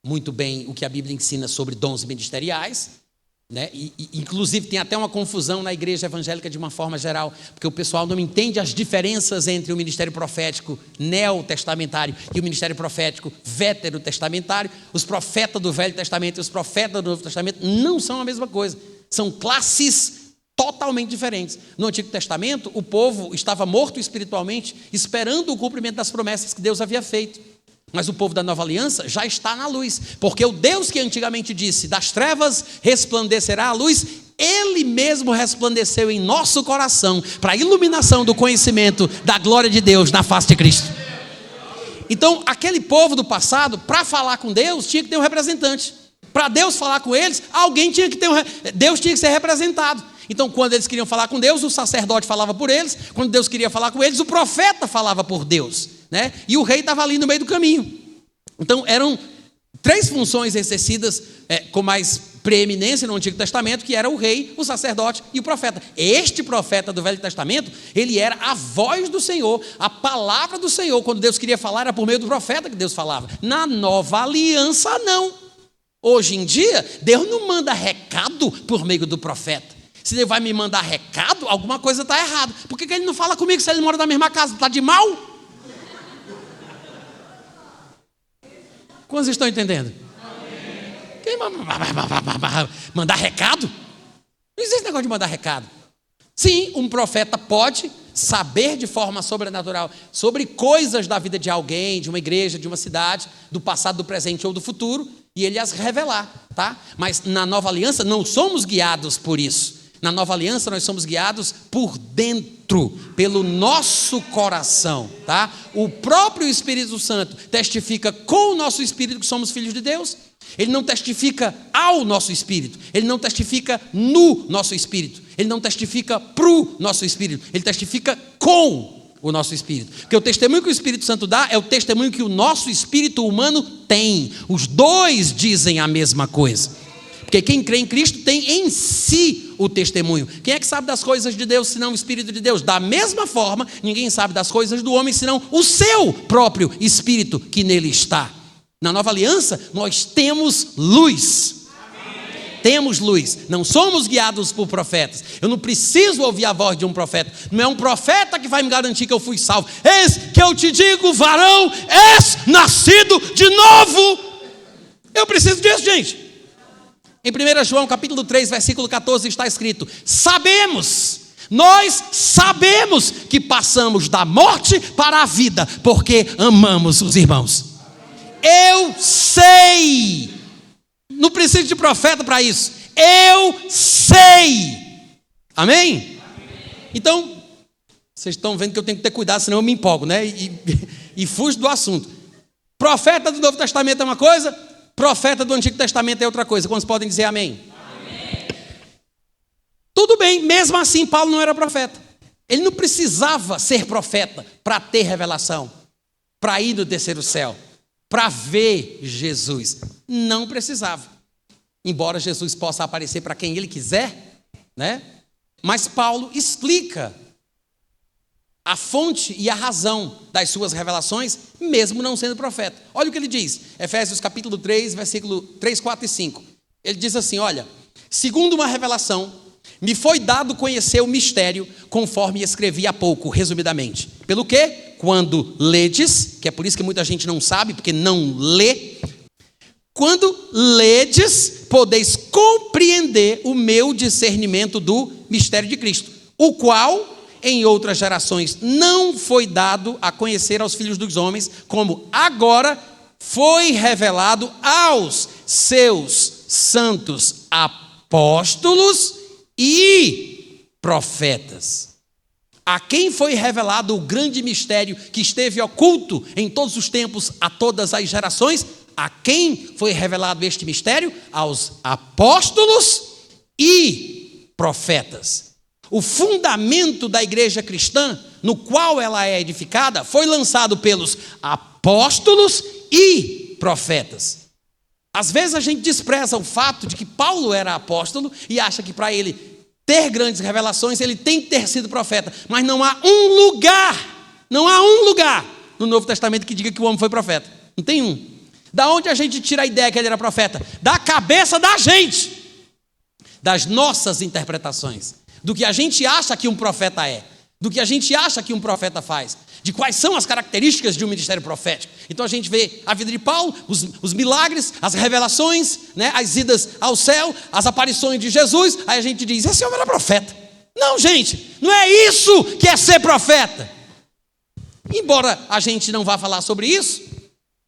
muito bem o que a Bíblia ensina sobre dons ministeriais, né? Inclusive tem até uma confusão na igreja evangélica de uma forma geral, porque o pessoal não entende as diferenças entre o ministério profético neotestamentário e o ministério profético veterotestamentário. Os profetas do Velho Testamento e os profetas do Novo Testamento não são a mesma coisa, são classes totalmente diferentes. No Antigo Testamento, o povo estava morto espiritualmente, esperando o cumprimento das promessas que Deus havia feito. Mas o povo da Nova Aliança já está na luz, porque o Deus que antigamente disse, das trevas resplandecerá a luz, Ele mesmo resplandeceu em nosso coração, para a iluminação do conhecimento da glória de Deus na face de Cristo. Então, aquele povo do passado, para falar com Deus, tinha que ter um representante. Para Deus falar com eles, alguém tinha que ter Deus tinha que ser representado. Então, quando eles queriam falar com Deus, o sacerdote falava por eles. Quando Deus queria falar com eles, o profeta falava por Deus, né? E o rei estava ali no meio do caminho. Então, eram 3 funções exercidas com mais preeminência no Antigo Testamento, que era o rei, o sacerdote e o profeta. Este profeta do Velho Testamento, ele era a voz do Senhor, a palavra do Senhor. Quando Deus queria falar, era por meio do profeta que Deus falava. Na Nova Aliança, não. Hoje em dia, Deus não manda recado por meio do profeta. Se Deus vai me mandar recado, alguma coisa está errada. Por que ele não fala comigo se ele mora na mesma casa? Está de mal? Quantos estão entendendo? Quem mandar recado? Não existe negócio de mandar recado. Sim, um profeta pode saber de forma sobrenatural sobre coisas da vida de alguém, de uma igreja, de uma cidade, do passado, do presente ou do futuro, e ele as revelar, tá? Mas na Nova Aliança não somos guiados por isso. Na Nova Aliança nós somos guiados por dentro, pelo nosso coração, tá? O próprio Espírito Santo testifica com o nosso espírito que somos filhos de Deus. Ele não testifica ao nosso espírito, ele não testifica no nosso espírito, ele não testifica pro nosso espírito, ele testifica com o nosso espírito. Porque o testemunho que o Espírito Santo dá é o testemunho que o nosso espírito humano tem. Os dois dizem a mesma coisa. Porque quem crê em Cristo tem em si o testemunho. Quem é que sabe das coisas de Deus, senão o Espírito de Deus? Da mesma forma, ninguém sabe das coisas do homem, senão o seu próprio Espírito que nele está. Na Nova Aliança, nós temos luz. Temos luz, não somos guiados por profetas. Eu não preciso ouvir a voz de um profeta. Não é um profeta que vai me garantir que eu fui salvo. Eis que eu te digo, varão, és nascido de novo. Eu preciso disso, gente. Em 1 João capítulo 3, versículo 14 está escrito: nós sabemos que passamos da morte para a vida, porque amamos os irmãos. Eu sei. Não preciso de profeta para isso. Eu sei. Amém? Então, vocês estão vendo que eu tenho que ter cuidado, senão eu me empolgo, né? E fujo do assunto. Profeta do Novo Testamento é uma coisa, profeta do Antigo Testamento é outra coisa. Quantos podem dizer amém? Amém. Tudo bem, mesmo assim Paulo não era profeta. Ele não precisava ser profeta para ter revelação, para ir no terceiro céu, para ver Jesus. Não precisava. Embora Jesus possa aparecer para quem ele quiser, né? Mas Paulo explica a fonte e a razão das suas revelações, mesmo não sendo profeta. Olha o que ele diz, Efésios capítulo 3, versículo 3, 4 e 5. Ele diz assim, olha: segundo uma revelação, me foi dado conhecer o mistério, conforme escrevi há pouco, resumidamente. Pelo quê? Quando ledes, que é por isso que muita gente não sabe, porque não lê. Quando ledes, podeis compreender o meu discernimento do mistério de Cristo, o qual em outras gerações não foi dado a conhecer aos filhos dos homens, como agora foi revelado aos seus santos apóstolos e profetas. A quem foi revelado o grande mistério que esteve oculto em todos os tempos, a todas as gerações? A quem foi revelado este mistério? Aos apóstolos e profetas. O fundamento da igreja cristã, no qual ela é edificada, foi lançado pelos apóstolos e profetas. Às vezes a gente despreza o fato de que Paulo era apóstolo e acha que para ele ter grandes revelações, ele tem que ter sido profeta. Mas não há um lugar no Novo Testamento que diga que o homem foi profeta. Não tem um. Da onde a gente tira a ideia que ele era profeta? Da cabeça da gente. Das nossas interpretações. Do que a gente acha que um profeta é. Do que a gente acha que um profeta faz. De quais são as características de um ministério profético. Então a gente vê a vida de Paulo, os milagres, as revelações, né, as idas ao céu, as aparições de Jesus. Aí a gente diz, esse homem era profeta. Não, gente, não é isso que é ser profeta. Embora a gente não vá falar sobre isso,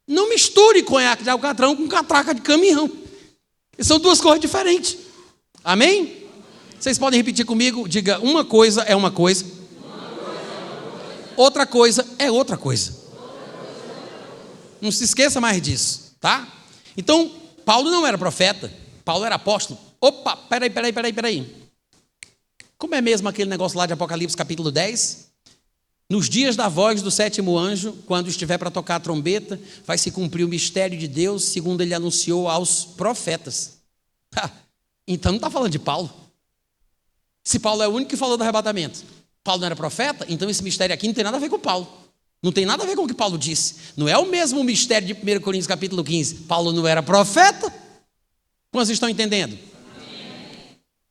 não misture conhaque de alcatrão com catraca de caminhão. São duas coisas diferentes. Amém? Vocês podem repetir comigo? Diga, uma coisa é uma coisa. Outra coisa é outra coisa. Não se esqueça mais disso, tá? Então, Paulo não era profeta, Paulo era apóstolo. Opa, peraí. Como é mesmo aquele negócio lá de Apocalipse capítulo 10? Nos dias da voz do sétimo anjo, quando estiver para tocar a trombeta, vai se cumprir o mistério de Deus, segundo ele anunciou aos profetas. Então não está falando de Paulo. Se Paulo é o único que falou do arrebatamento, Paulo não era profeta, então esse mistério aqui não tem nada a ver com Paulo. Não tem nada a ver com o que Paulo disse. Não é o mesmo mistério de 1 Coríntios capítulo 15. Paulo não era profeta? Quantos estão entendendo?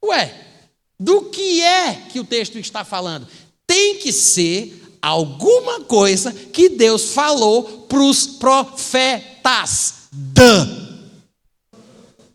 Ué, do que é que o texto está falando? Tem que ser alguma coisa que Deus falou para os profetas.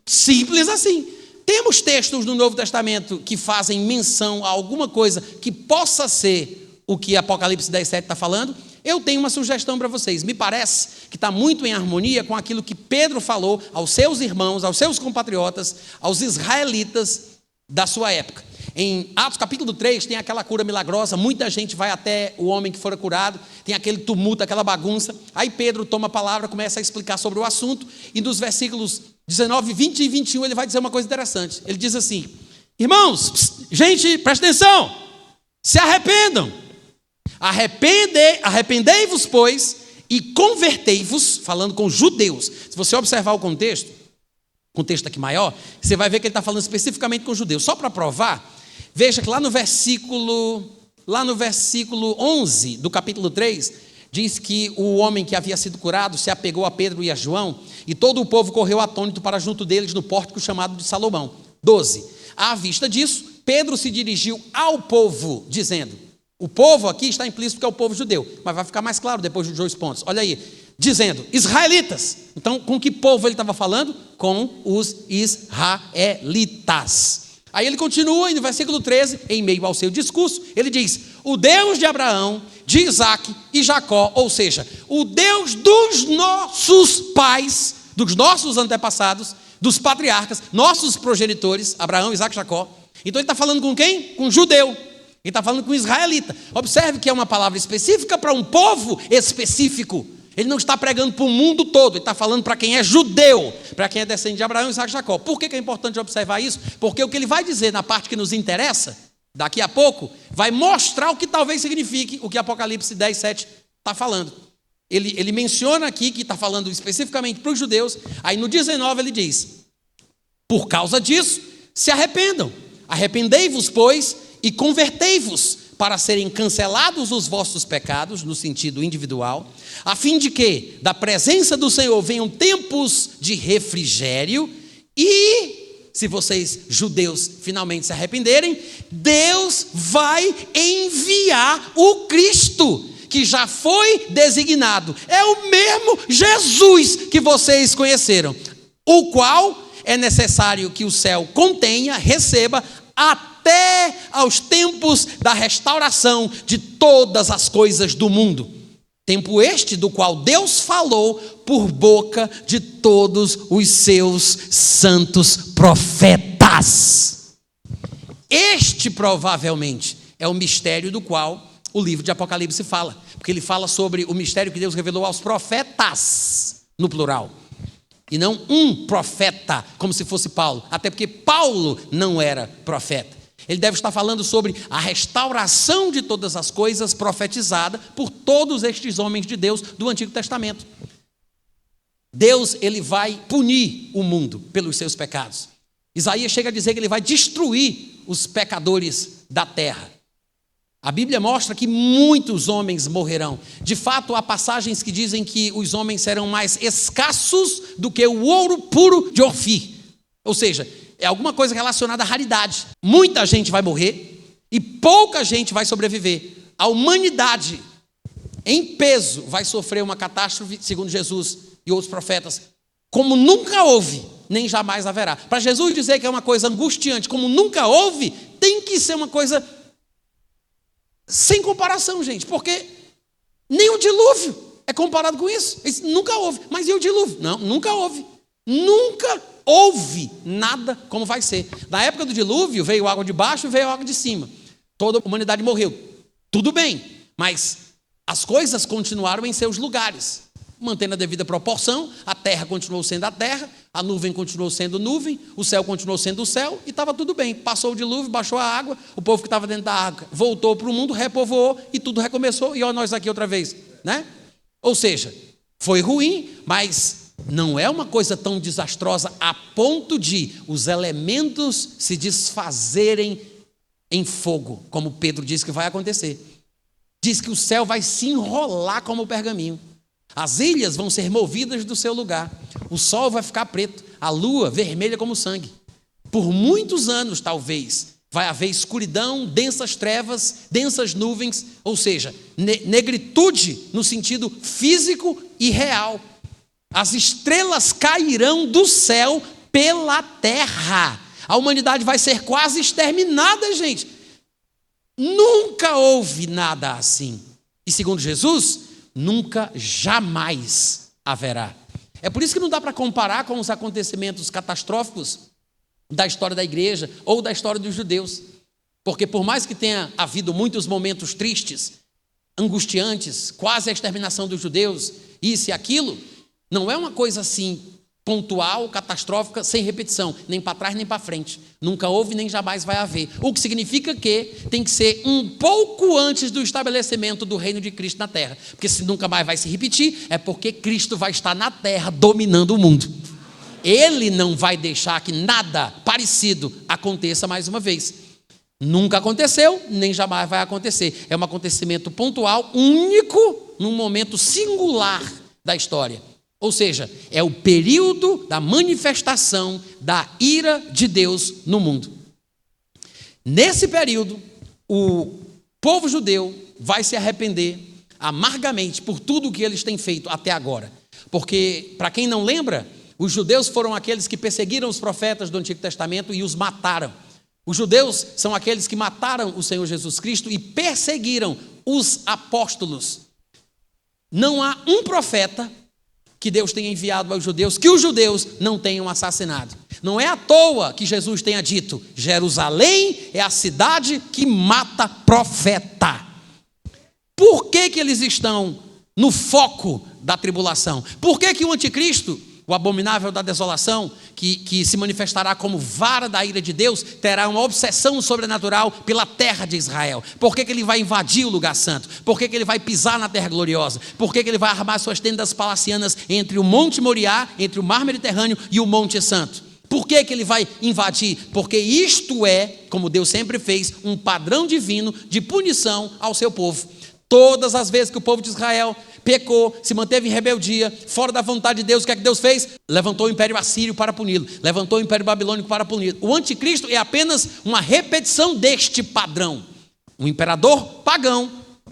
Simples assim. Temos textos no Novo Testamento que fazem menção a alguma coisa que possa ser o que Apocalipse 10:7 está falando. Eu tenho uma sugestão para vocês. Me parece que está muito em harmonia com aquilo que Pedro falou aos seus irmãos, aos seus compatriotas, aos israelitas da sua época. Em Atos capítulo 3 tem aquela cura milagrosa, muita gente vai até o homem que fora curado, tem aquele tumulto, aquela bagunça. Aí Pedro toma a palavra, começa a explicar sobre o assunto, e nos versículos 19, 20 e 21 ele vai dizer uma coisa interessante. Ele diz assim: irmãos, gente, presta atenção, se arrependam, arrependei-vos, pois, e convertei-vos, falando com judeus. Se você observar o contexto aqui maior, você vai ver que ele está falando especificamente com judeus. Só para provar, veja que lá no versículo 11 do capítulo 3, diz que o homem que havia sido curado se apegou a Pedro e a João, e todo o povo correu atônito para junto deles no pórtico chamado de Salomão. 12. À vista disso, Pedro se dirigiu ao povo, dizendo, o povo aqui está implícito que é o povo judeu, mas vai ficar mais claro depois dos 2 pontos. Olha aí, dizendo, israelitas. Então, com que povo ele estava falando? Com os israelitas. Aí ele continua, e no versículo 13, em meio ao seu discurso, ele diz, o Deus de Abraão, de Isaac e Jacó, ou seja, o Deus dos nossos pais, dos nossos antepassados, dos patriarcas, nossos progenitores, Abraão, Isaac e Jacó. Então ele está falando com quem? Com judeu. Ele está falando com israelita. Observe que é uma palavra específica para um povo específico. Ele não está pregando para o mundo todo, ele está falando para quem é judeu, para quem é descendente de Abraão, Isaac e Jacó. Por que é importante observar isso? Porque o que ele vai dizer na parte que nos interessa, daqui a pouco, vai mostrar o que talvez signifique o que Apocalipse 10:7 está falando. Ele menciona aqui que está falando especificamente para os judeus, aí no 19 ele diz, por causa disso, se arrependam, arrependei-vos, pois, e convertei-vos, para serem cancelados os vossos pecados, no sentido individual, a fim de que, da presença do Senhor, venham tempos de refrigério e, se vocês, judeus, finalmente se arrependerem, Deus vai enviar o Cristo, que já foi designado. É o mesmo Jesus que vocês conheceram, o qual é necessário que o céu contenha, receba, até aos tempos da restauração de todas as coisas do mundo. Tempo este do qual Deus falou por boca de todos os seus santos profetas. Este provavelmente é o mistério do qual o livro de Apocalipse fala, porque ele fala sobre o mistério que Deus revelou aos profetas, no plural, e não um profeta, como se fosse Paulo, até porque Paulo não era profeta. Ele deve estar falando sobre a restauração de todas as coisas profetizada por todos estes homens de Deus do Antigo Testamento. Deus, ele vai punir o mundo pelos seus pecados. Isaías chega a dizer que ele vai destruir os pecadores da terra. A Bíblia mostra que muitos homens morrerão. De fato, há passagens que dizem que os homens serão mais escassos do que o ouro puro de Ofir. Ou seja, é alguma coisa relacionada à raridade. Muita gente vai morrer e pouca gente vai sobreviver. A humanidade, em peso, vai sofrer uma catástrofe, segundo Jesus e outros profetas, como nunca houve, nem jamais haverá. Para Jesus dizer que é uma coisa angustiante, como nunca houve, tem que ser uma coisa sem comparação, gente, porque nem o dilúvio é comparado com isso. Isso nunca houve. Mas e o dilúvio? Não, nunca houve. Nunca houve nada como vai ser. Na época do dilúvio, veio água de baixo e veio água de cima. Toda a humanidade morreu. Tudo bem, mas as coisas continuaram em seus lugares, mantendo a devida proporção. A terra continuou sendo a terra, a nuvem continuou sendo nuvem, o céu continuou sendo o céu, e estava tudo bem. Passou o dilúvio, baixou a água, o povo que estava dentro da água voltou para o mundo, repovoou, e tudo recomeçou, e olha nós aqui outra vez, né? Ou seja, foi ruim, mas não é uma coisa tão desastrosa a ponto de os elementos se desfazerem em fogo, como Pedro disse que vai acontecer. Diz que o céu vai se enrolar como pergaminho. As ilhas vão ser movidas do seu lugar. O sol vai ficar preto, a lua vermelha como sangue. Por muitos anos, talvez, vai haver escuridão, densas trevas, densas nuvens, ou seja, negritude no sentido físico e real. As estrelas cairão do céu pela terra. A humanidade vai ser quase exterminada, gente. Nunca houve nada assim. E segundo Jesus, nunca, jamais haverá. É por isso que não dá para comparar com os acontecimentos catastróficos da história da igreja ou da história dos judeus. Porque por mais que tenha havido muitos momentos tristes, angustiantes, quase a exterminação dos judeus, isso e aquilo, não é uma coisa assim pontual, catastrófica, sem repetição, nem para trás nem para frente. Nunca houve nem jamais vai haver. O que significa que tem que ser um pouco antes do estabelecimento do reino de Cristo na terra. Porque se nunca mais vai se repetir, é porque Cristo vai estar na terra dominando o mundo. Ele não vai deixar que nada parecido aconteça mais uma vez. Nunca aconteceu, nem jamais vai acontecer. É um acontecimento pontual, único, num momento singular da história. Ou seja, é o período da manifestação da ira de Deus no mundo. Nesse período, o povo judeu vai se arrepender amargamente por tudo o que eles têm feito até agora. Porque, para quem não lembra, os judeus foram aqueles que perseguiram os profetas do Antigo Testamento e os mataram. Os judeus são aqueles que mataram o Senhor Jesus Cristo e perseguiram os apóstolos. Não há um profeta que Deus tenha enviado aos judeus, que os judeus não tenham assassinado. Não é à toa que Jesus tenha dito: Jerusalém é a cidade que mata profeta. Por que que eles estão no foco da tribulação? Por que que o anticristo, o abominável da desolação, que se manifestará como vara da ira de Deus, terá uma obsessão sobrenatural pela terra de Israel? Por que que ele vai invadir o lugar santo? Por que que ele vai pisar na terra gloriosa? Por que que ele vai armar suas tendas palacianas entre o Monte Moriá, entre o Mar Mediterrâneo e o Monte Santo? Por que que ele vai invadir? Porque isto é, como Deus sempre fez, um padrão divino de punição ao seu povo. Todas as vezes que o povo de Israel pecou, se manteve em rebeldia, fora da vontade de Deus, o que é que Deus fez? Levantou o Império Assírio para puni-lo, levantou o Império Babilônico para puni-lo. O anticristo é apenas uma repetição deste padrão. Um imperador pagão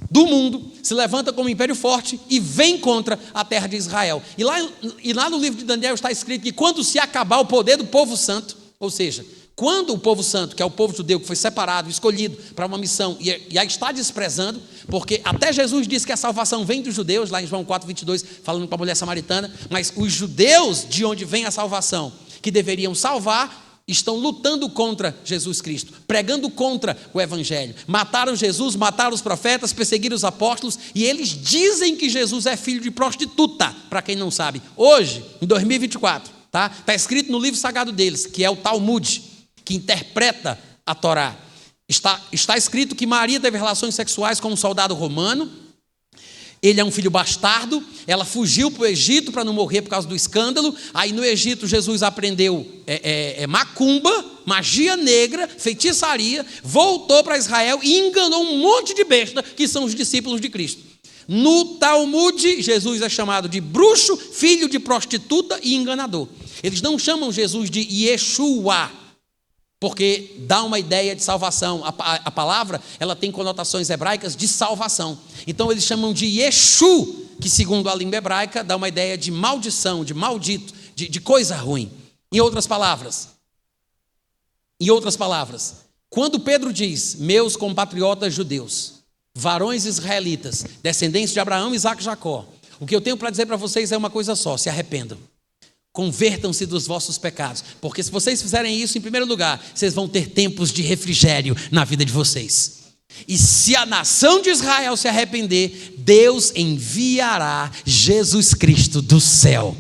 do mundo se levanta como um império forte e vem contra a terra de Israel. E lá no livro de Daniel está escrito que quando se acabar o poder do povo santo, ou seja, quando o povo santo, que é o povo judeu que foi separado, escolhido para uma missão e a está desprezando, porque até Jesus disse que a salvação vem dos judeus, lá em João 4:22, falando para a mulher samaritana, mas os judeus de onde vem a salvação, que deveriam salvar, estão lutando contra Jesus Cristo, pregando contra o Evangelho. Mataram Jesus, mataram os profetas, perseguiram os apóstolos, e eles dizem que Jesus é filho de prostituta, para quem não sabe. Hoje, em 2024, tá? Está escrito no livro sagrado deles, que é o Talmud, que interpreta a Torá. Está escrito que Maria teve relações sexuais com um soldado romano. Ele é um filho bastardo. Ela fugiu para o Egito para não morrer por causa do escândalo. Aí no Egito Jesus aprendeu macumba, magia negra, feitiçaria, voltou para Israel e enganou um monte de besta que são os discípulos de Cristo. No Talmud, Jesus é chamado de bruxo, filho de prostituta e enganador. Eles não chamam Jesus de Yeshua, porque dá uma ideia de salvação. A palavra, ela tem conotações hebraicas de salvação. Então eles chamam de Yeshu, que segundo a língua hebraica dá uma ideia de maldição, de maldito, de coisa ruim. Em outras palavras, quando Pedro diz, meus compatriotas judeus, varões israelitas, descendentes de Abraão, Isaque e Jacó, o que eu tenho para dizer para vocês é uma coisa só: se arrependam. Convertam-se dos vossos pecados, porque se vocês fizerem isso, em primeiro lugar, vocês vão ter tempos de refrigério na vida de vocês. E se a nação de Israel se arrepender, Deus enviará Jesus Cristo do céu.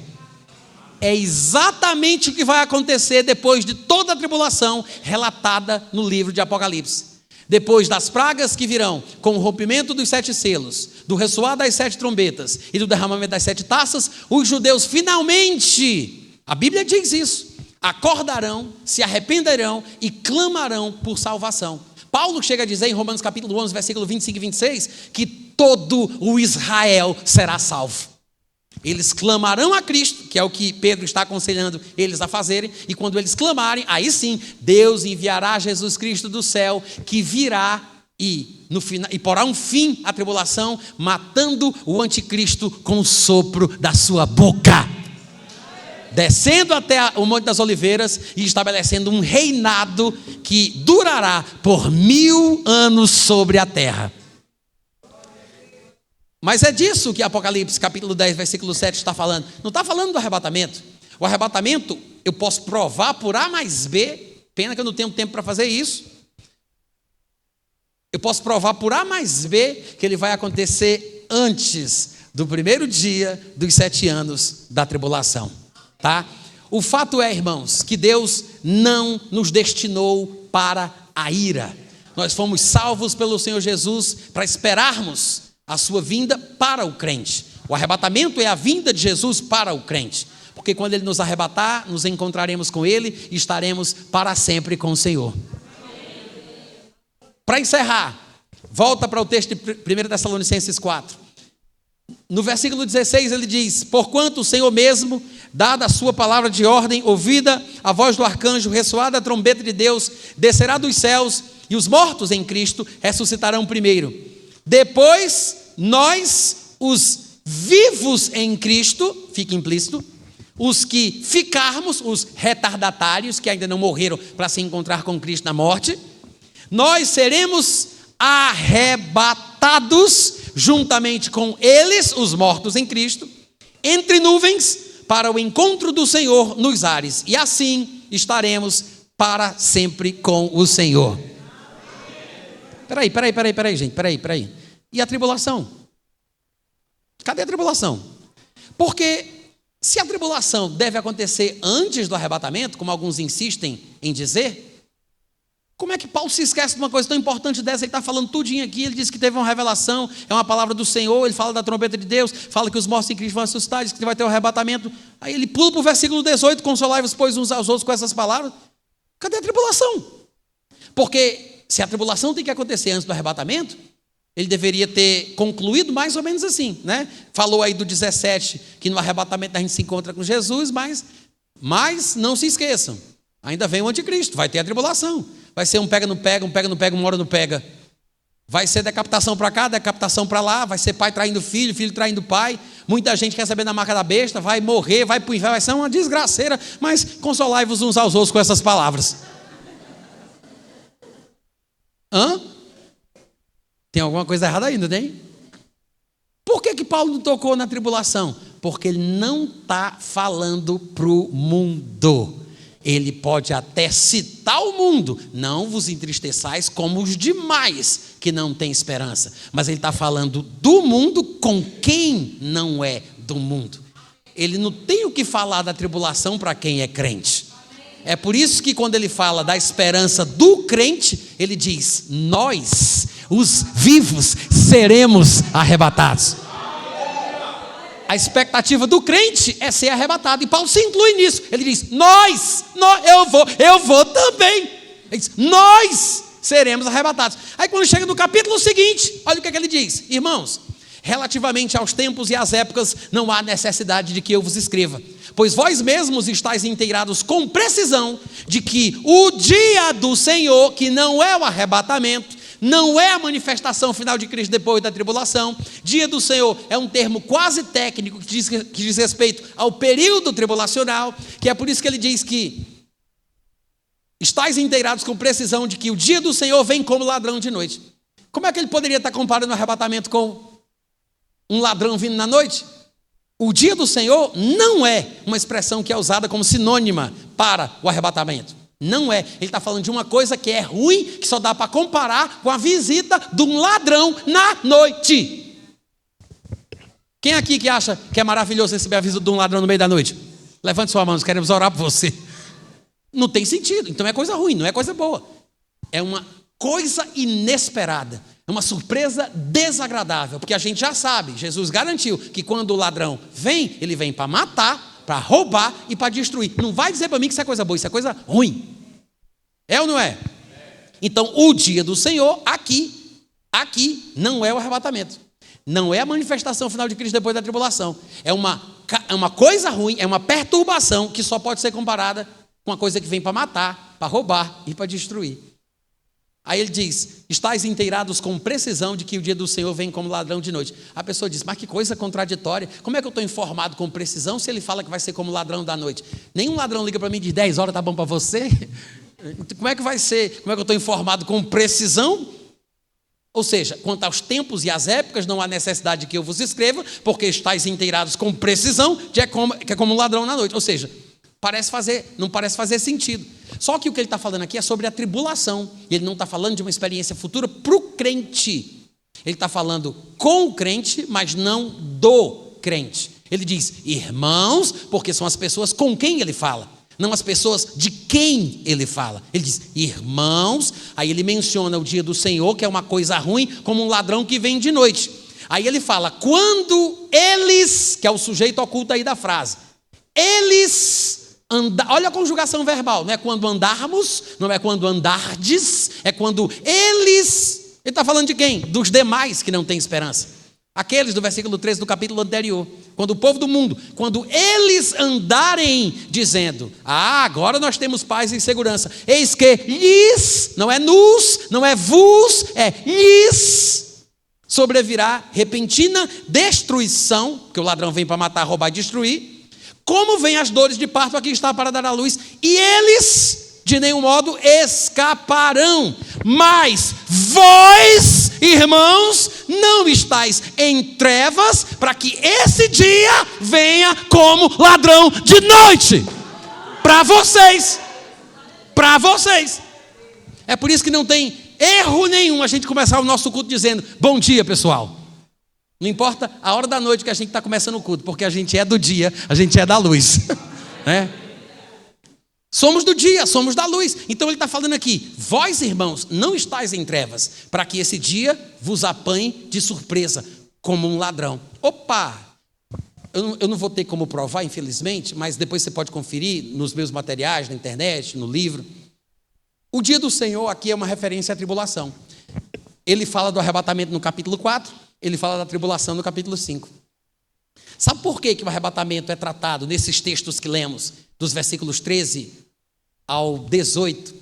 É exatamente o que vai acontecer depois de toda a tribulação relatada no livro de Apocalipse. Depois das pragas que virão, com o rompimento dos 7 selos, do ressoar das 7 trombetas e do derramamento das 7 taças, os judeus finalmente, a Bíblia diz isso, acordarão, se arrependerão e clamarão por salvação. Paulo chega a dizer em Romanos capítulo 11, versículo 25 e 26, que todo o Israel será salvo. Eles clamarão a Cristo, que é o que Pedro está aconselhando eles a fazerem, e quando eles clamarem, aí sim, Deus enviará Jesus Cristo do céu, que virá e porá um fim à tribulação, matando o anticristo com o sopro da sua boca, descendo até o Monte das Oliveiras e estabelecendo um reinado que durará por 1000 anos sobre a terra. Mas é disso que Apocalipse capítulo 10, versículo 7 está falando. Não está falando do arrebatamento. O arrebatamento eu posso provar por A mais B, pena que eu não tenho tempo para fazer isso. Eu posso provar por A mais B que ele vai acontecer antes do primeiro dia dos 7 anos da tribulação, tá? O fato é, irmãos, que Deus não nos destinou para a ira. Nós fomos salvos pelo Senhor Jesus para esperarmos a sua vinda para o crente. O arrebatamento é a vinda de Jesus para o crente, porque quando ele nos arrebatar, nos encontraremos com ele e estaremos para sempre com o Senhor. Para encerrar, volta para o texto de 1 Tessalonicenses 4. No versículo 16 ele diz, porquanto o Senhor mesmo, dada a sua palavra de ordem, ouvida a voz do arcanjo, ressoada a trombeta de Deus, descerá dos céus, e os mortos em Cristo ressuscitarão primeiro. Depois, nós, os vivos em Cristo, fica implícito, os que ficarmos, os retardatários, que ainda não morreram para se encontrar com Cristo na morte, nós seremos arrebatados juntamente com eles, os mortos em Cristo, entre nuvens, para o encontro do Senhor nos ares. E assim estaremos para sempre com o Senhor. Peraí, gente, peraí. E a tribulação? Cadê a tribulação? Porque se a tribulação deve acontecer antes do arrebatamento, como alguns insistem em dizer, como é que Paulo se esquece de uma coisa tão importante dessa? Ele está falando tudinho aqui, ele diz que teve uma revelação, é uma palavra do Senhor, ele fala da trombeta de Deus, fala que os mortos em Cristo vão ressuscitar, diz que vai ter o arrebatamento. Aí ele pula para o versículo 18, consolai-vos, pois, uns aos outros com essas palavras. Cadê a tribulação? Porque se a tribulação tem que acontecer antes do arrebatamento, ele deveria ter concluído mais ou menos assim, né? Falou aí do 17, que no arrebatamento a gente se encontra com Jesus, mas não se esqueçam, ainda vem o anticristo, vai ter a tribulação, vai ser um pega não pega, uma hora não pega, vai ser decapitação para cá, decapitação para lá, vai ser pai traindo filho, filho traindo pai, muita gente quer saber da marca da besta, vai morrer, vai para o inferno, vai ser uma desgraceira, mas consolai-vos uns aos outros com essas palavras. Tem alguma coisa errada ainda, tem? Por que Paulo não tocou na tribulação? Porque ele não está falando para o mundo. Ele pode até citar o mundo, não vos entristeçais como os demais que não têm esperança. Mas ele está falando do mundo com quem não é do mundo. Ele não tem o que falar da tribulação para quem é crente. É por isso que quando ele fala da esperança do crente, ele diz: nós, os vivos, seremos arrebatados. A expectativa do crente é ser arrebatado, e Paulo se inclui nisso. Ele diz: nós eu vou também. Ele diz: nós seremos arrebatados. Aí quando chega no capítulo seguinte, olha o que ele diz: irmãos, relativamente aos tempos e às épocas, não há necessidade de que eu vos escreva, pois vós mesmos estáis inteirados com precisão de que o dia do Senhor, que não é o arrebatamento, não é a manifestação final de Cristo depois da tribulação. Dia do Senhor é um termo quase técnico que diz respeito ao período tribulacional, que é por isso que ele diz que estáis inteirados com precisão de que o dia do Senhor vem como ladrão de noite. Como é que ele poderia estar comparando o arrebatamento com um ladrão vindo na noite? O dia do Senhor não é uma expressão que é usada como sinônima para o arrebatamento. Não é. Ele está falando de uma coisa que é ruim, que só dá para comparar com a visita de um ladrão na noite. Quem aqui que acha que é maravilhoso receber a visita de um ladrão no meio da noite? Levante sua mão, nós queremos orar por você. Não tem sentido. Então é coisa ruim, não é coisa boa. É uma coisa inesperada. É uma surpresa desagradável, porque a gente já sabe, Jesus garantiu que quando o ladrão vem, ele vem para matar, para roubar e para destruir. Não vai dizer para mim que isso é coisa boa, isso é coisa ruim. É ou não é? Então, o dia do Senhor, aqui, não é o arrebatamento. Não é a manifestação final de Cristo depois da tribulação. É uma coisa ruim, é uma perturbação que só pode ser comparada com uma coisa que vem para matar, para roubar e para destruir. Aí ele diz: estáis inteirados com precisão de que o dia do Senhor vem como ladrão de noite. A pessoa diz: mas que coisa contraditória. Como é que eu estou informado com precisão se ele fala que vai ser como ladrão da noite? Nenhum ladrão liga para mim e diz: 10 horas está bom para você? Como é que vai ser? Como é que eu estou informado com precisão? Ou seja, quanto aos tempos e às épocas, não há necessidade de que eu vos escreva, porque estáis inteirados com precisão que é como um ladrão na noite. Ou seja, não parece fazer sentido. Só que o que ele está falando aqui é sobre a tribulação. Ele não está falando de uma experiência futura para o crente. Ele está falando com o crente, mas não do crente. Ele diz irmãos, porque são as pessoas com quem ele fala, não as pessoas de quem ele fala. Ele diz irmãos, aí ele menciona o dia do Senhor, que é uma coisa ruim, como um ladrão que vem de noite. Aí ele fala, quando eles, que é o sujeito oculto aí da frase, eles... olha a conjugação verbal, não é quando andarmos, não é quando andardes, é quando eles. Ele está falando de quem? Dos demais que não têm esperança. Aqueles do versículo 13 do capítulo anterior. Quando o povo do mundo, quando eles andarem dizendo: agora nós temos paz e segurança, eis que lhes, não é nos, não é vos, é lhes sobrevirá repentina destruição, porque o ladrão vem para matar, roubar e destruir. Como vêm as dores de parto, aqui está para dar à luz, e eles de nenhum modo escaparão. Mas vós, irmãos, não estáis em trevas, para que esse dia venha como ladrão de noite. Para vocês. É por isso que não tem erro nenhum a gente começar o nosso culto dizendo: bom dia, pessoal. Não importa a hora da noite que a gente está começando o culto, porque a gente é do dia, a gente é da luz. Né? Somos do dia, somos da luz. Então ele está falando aqui: vós, irmãos, não estáis em trevas, para que esse dia vos apanhe de surpresa, como um ladrão. Opa! Eu não vou ter como provar, infelizmente, mas depois você pode conferir nos meus materiais, na internet, no livro. O dia do Senhor aqui é uma referência à tribulação. Ele fala do arrebatamento no capítulo 4. Ele fala da tribulação no capítulo 5. Sabe por que o arrebatamento é tratado nesses textos que lemos, dos versículos 13 ao 18,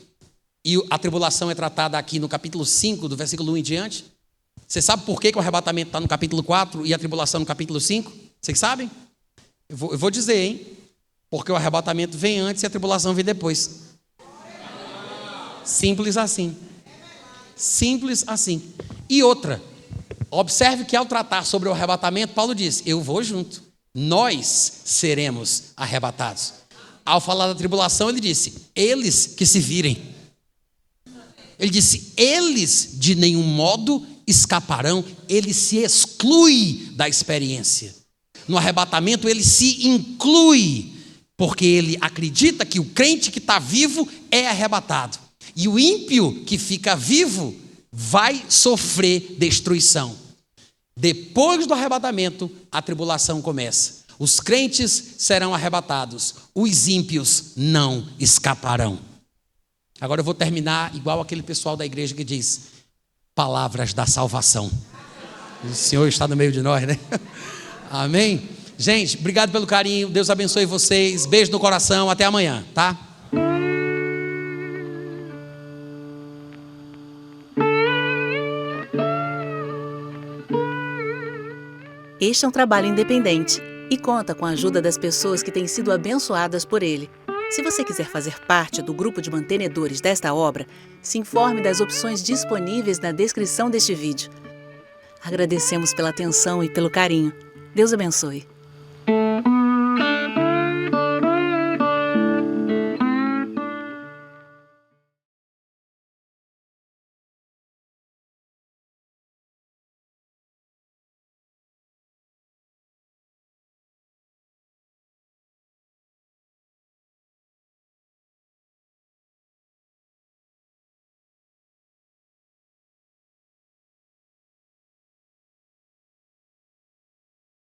e a tribulação é tratada aqui no capítulo 5, do versículo 1 em diante? Você sabe por que o arrebatamento está no capítulo 4 e a tribulação no capítulo 5? Vocês sabem? Eu vou dizer, hein? Porque o arrebatamento vem antes e a tribulação vem depois. Simples assim. Simples assim. E outra, observe que ao tratar sobre o arrebatamento, Paulo diz: eu vou junto, nós seremos arrebatados. Ao falar da tribulação, ele disse: eles que se virem. Ele disse: eles de nenhum modo escaparão. Ele se exclui da experiência. No arrebatamento, ele se inclui, porque ele acredita que o crente que está vivo é arrebatado. E o ímpio que fica vivo vai sofrer destruição. Depois do arrebatamento, a tribulação começa. Os crentes serão arrebatados, os ímpios não escaparão. Agora eu vou terminar igual aquele pessoal da igreja que diz: palavras da salvação. O Senhor está no meio de nós, né? Amém? Gente, obrigado pelo carinho, Deus abençoe vocês, beijo no coração, até amanhã, tá? Este é um trabalho independente e conta com a ajuda das pessoas que têm sido abençoadas por ele. Se você quiser fazer parte do grupo de mantenedores desta obra, se informe das opções disponíveis na descrição deste vídeo. Agradecemos pela atenção e pelo carinho. Deus abençoe.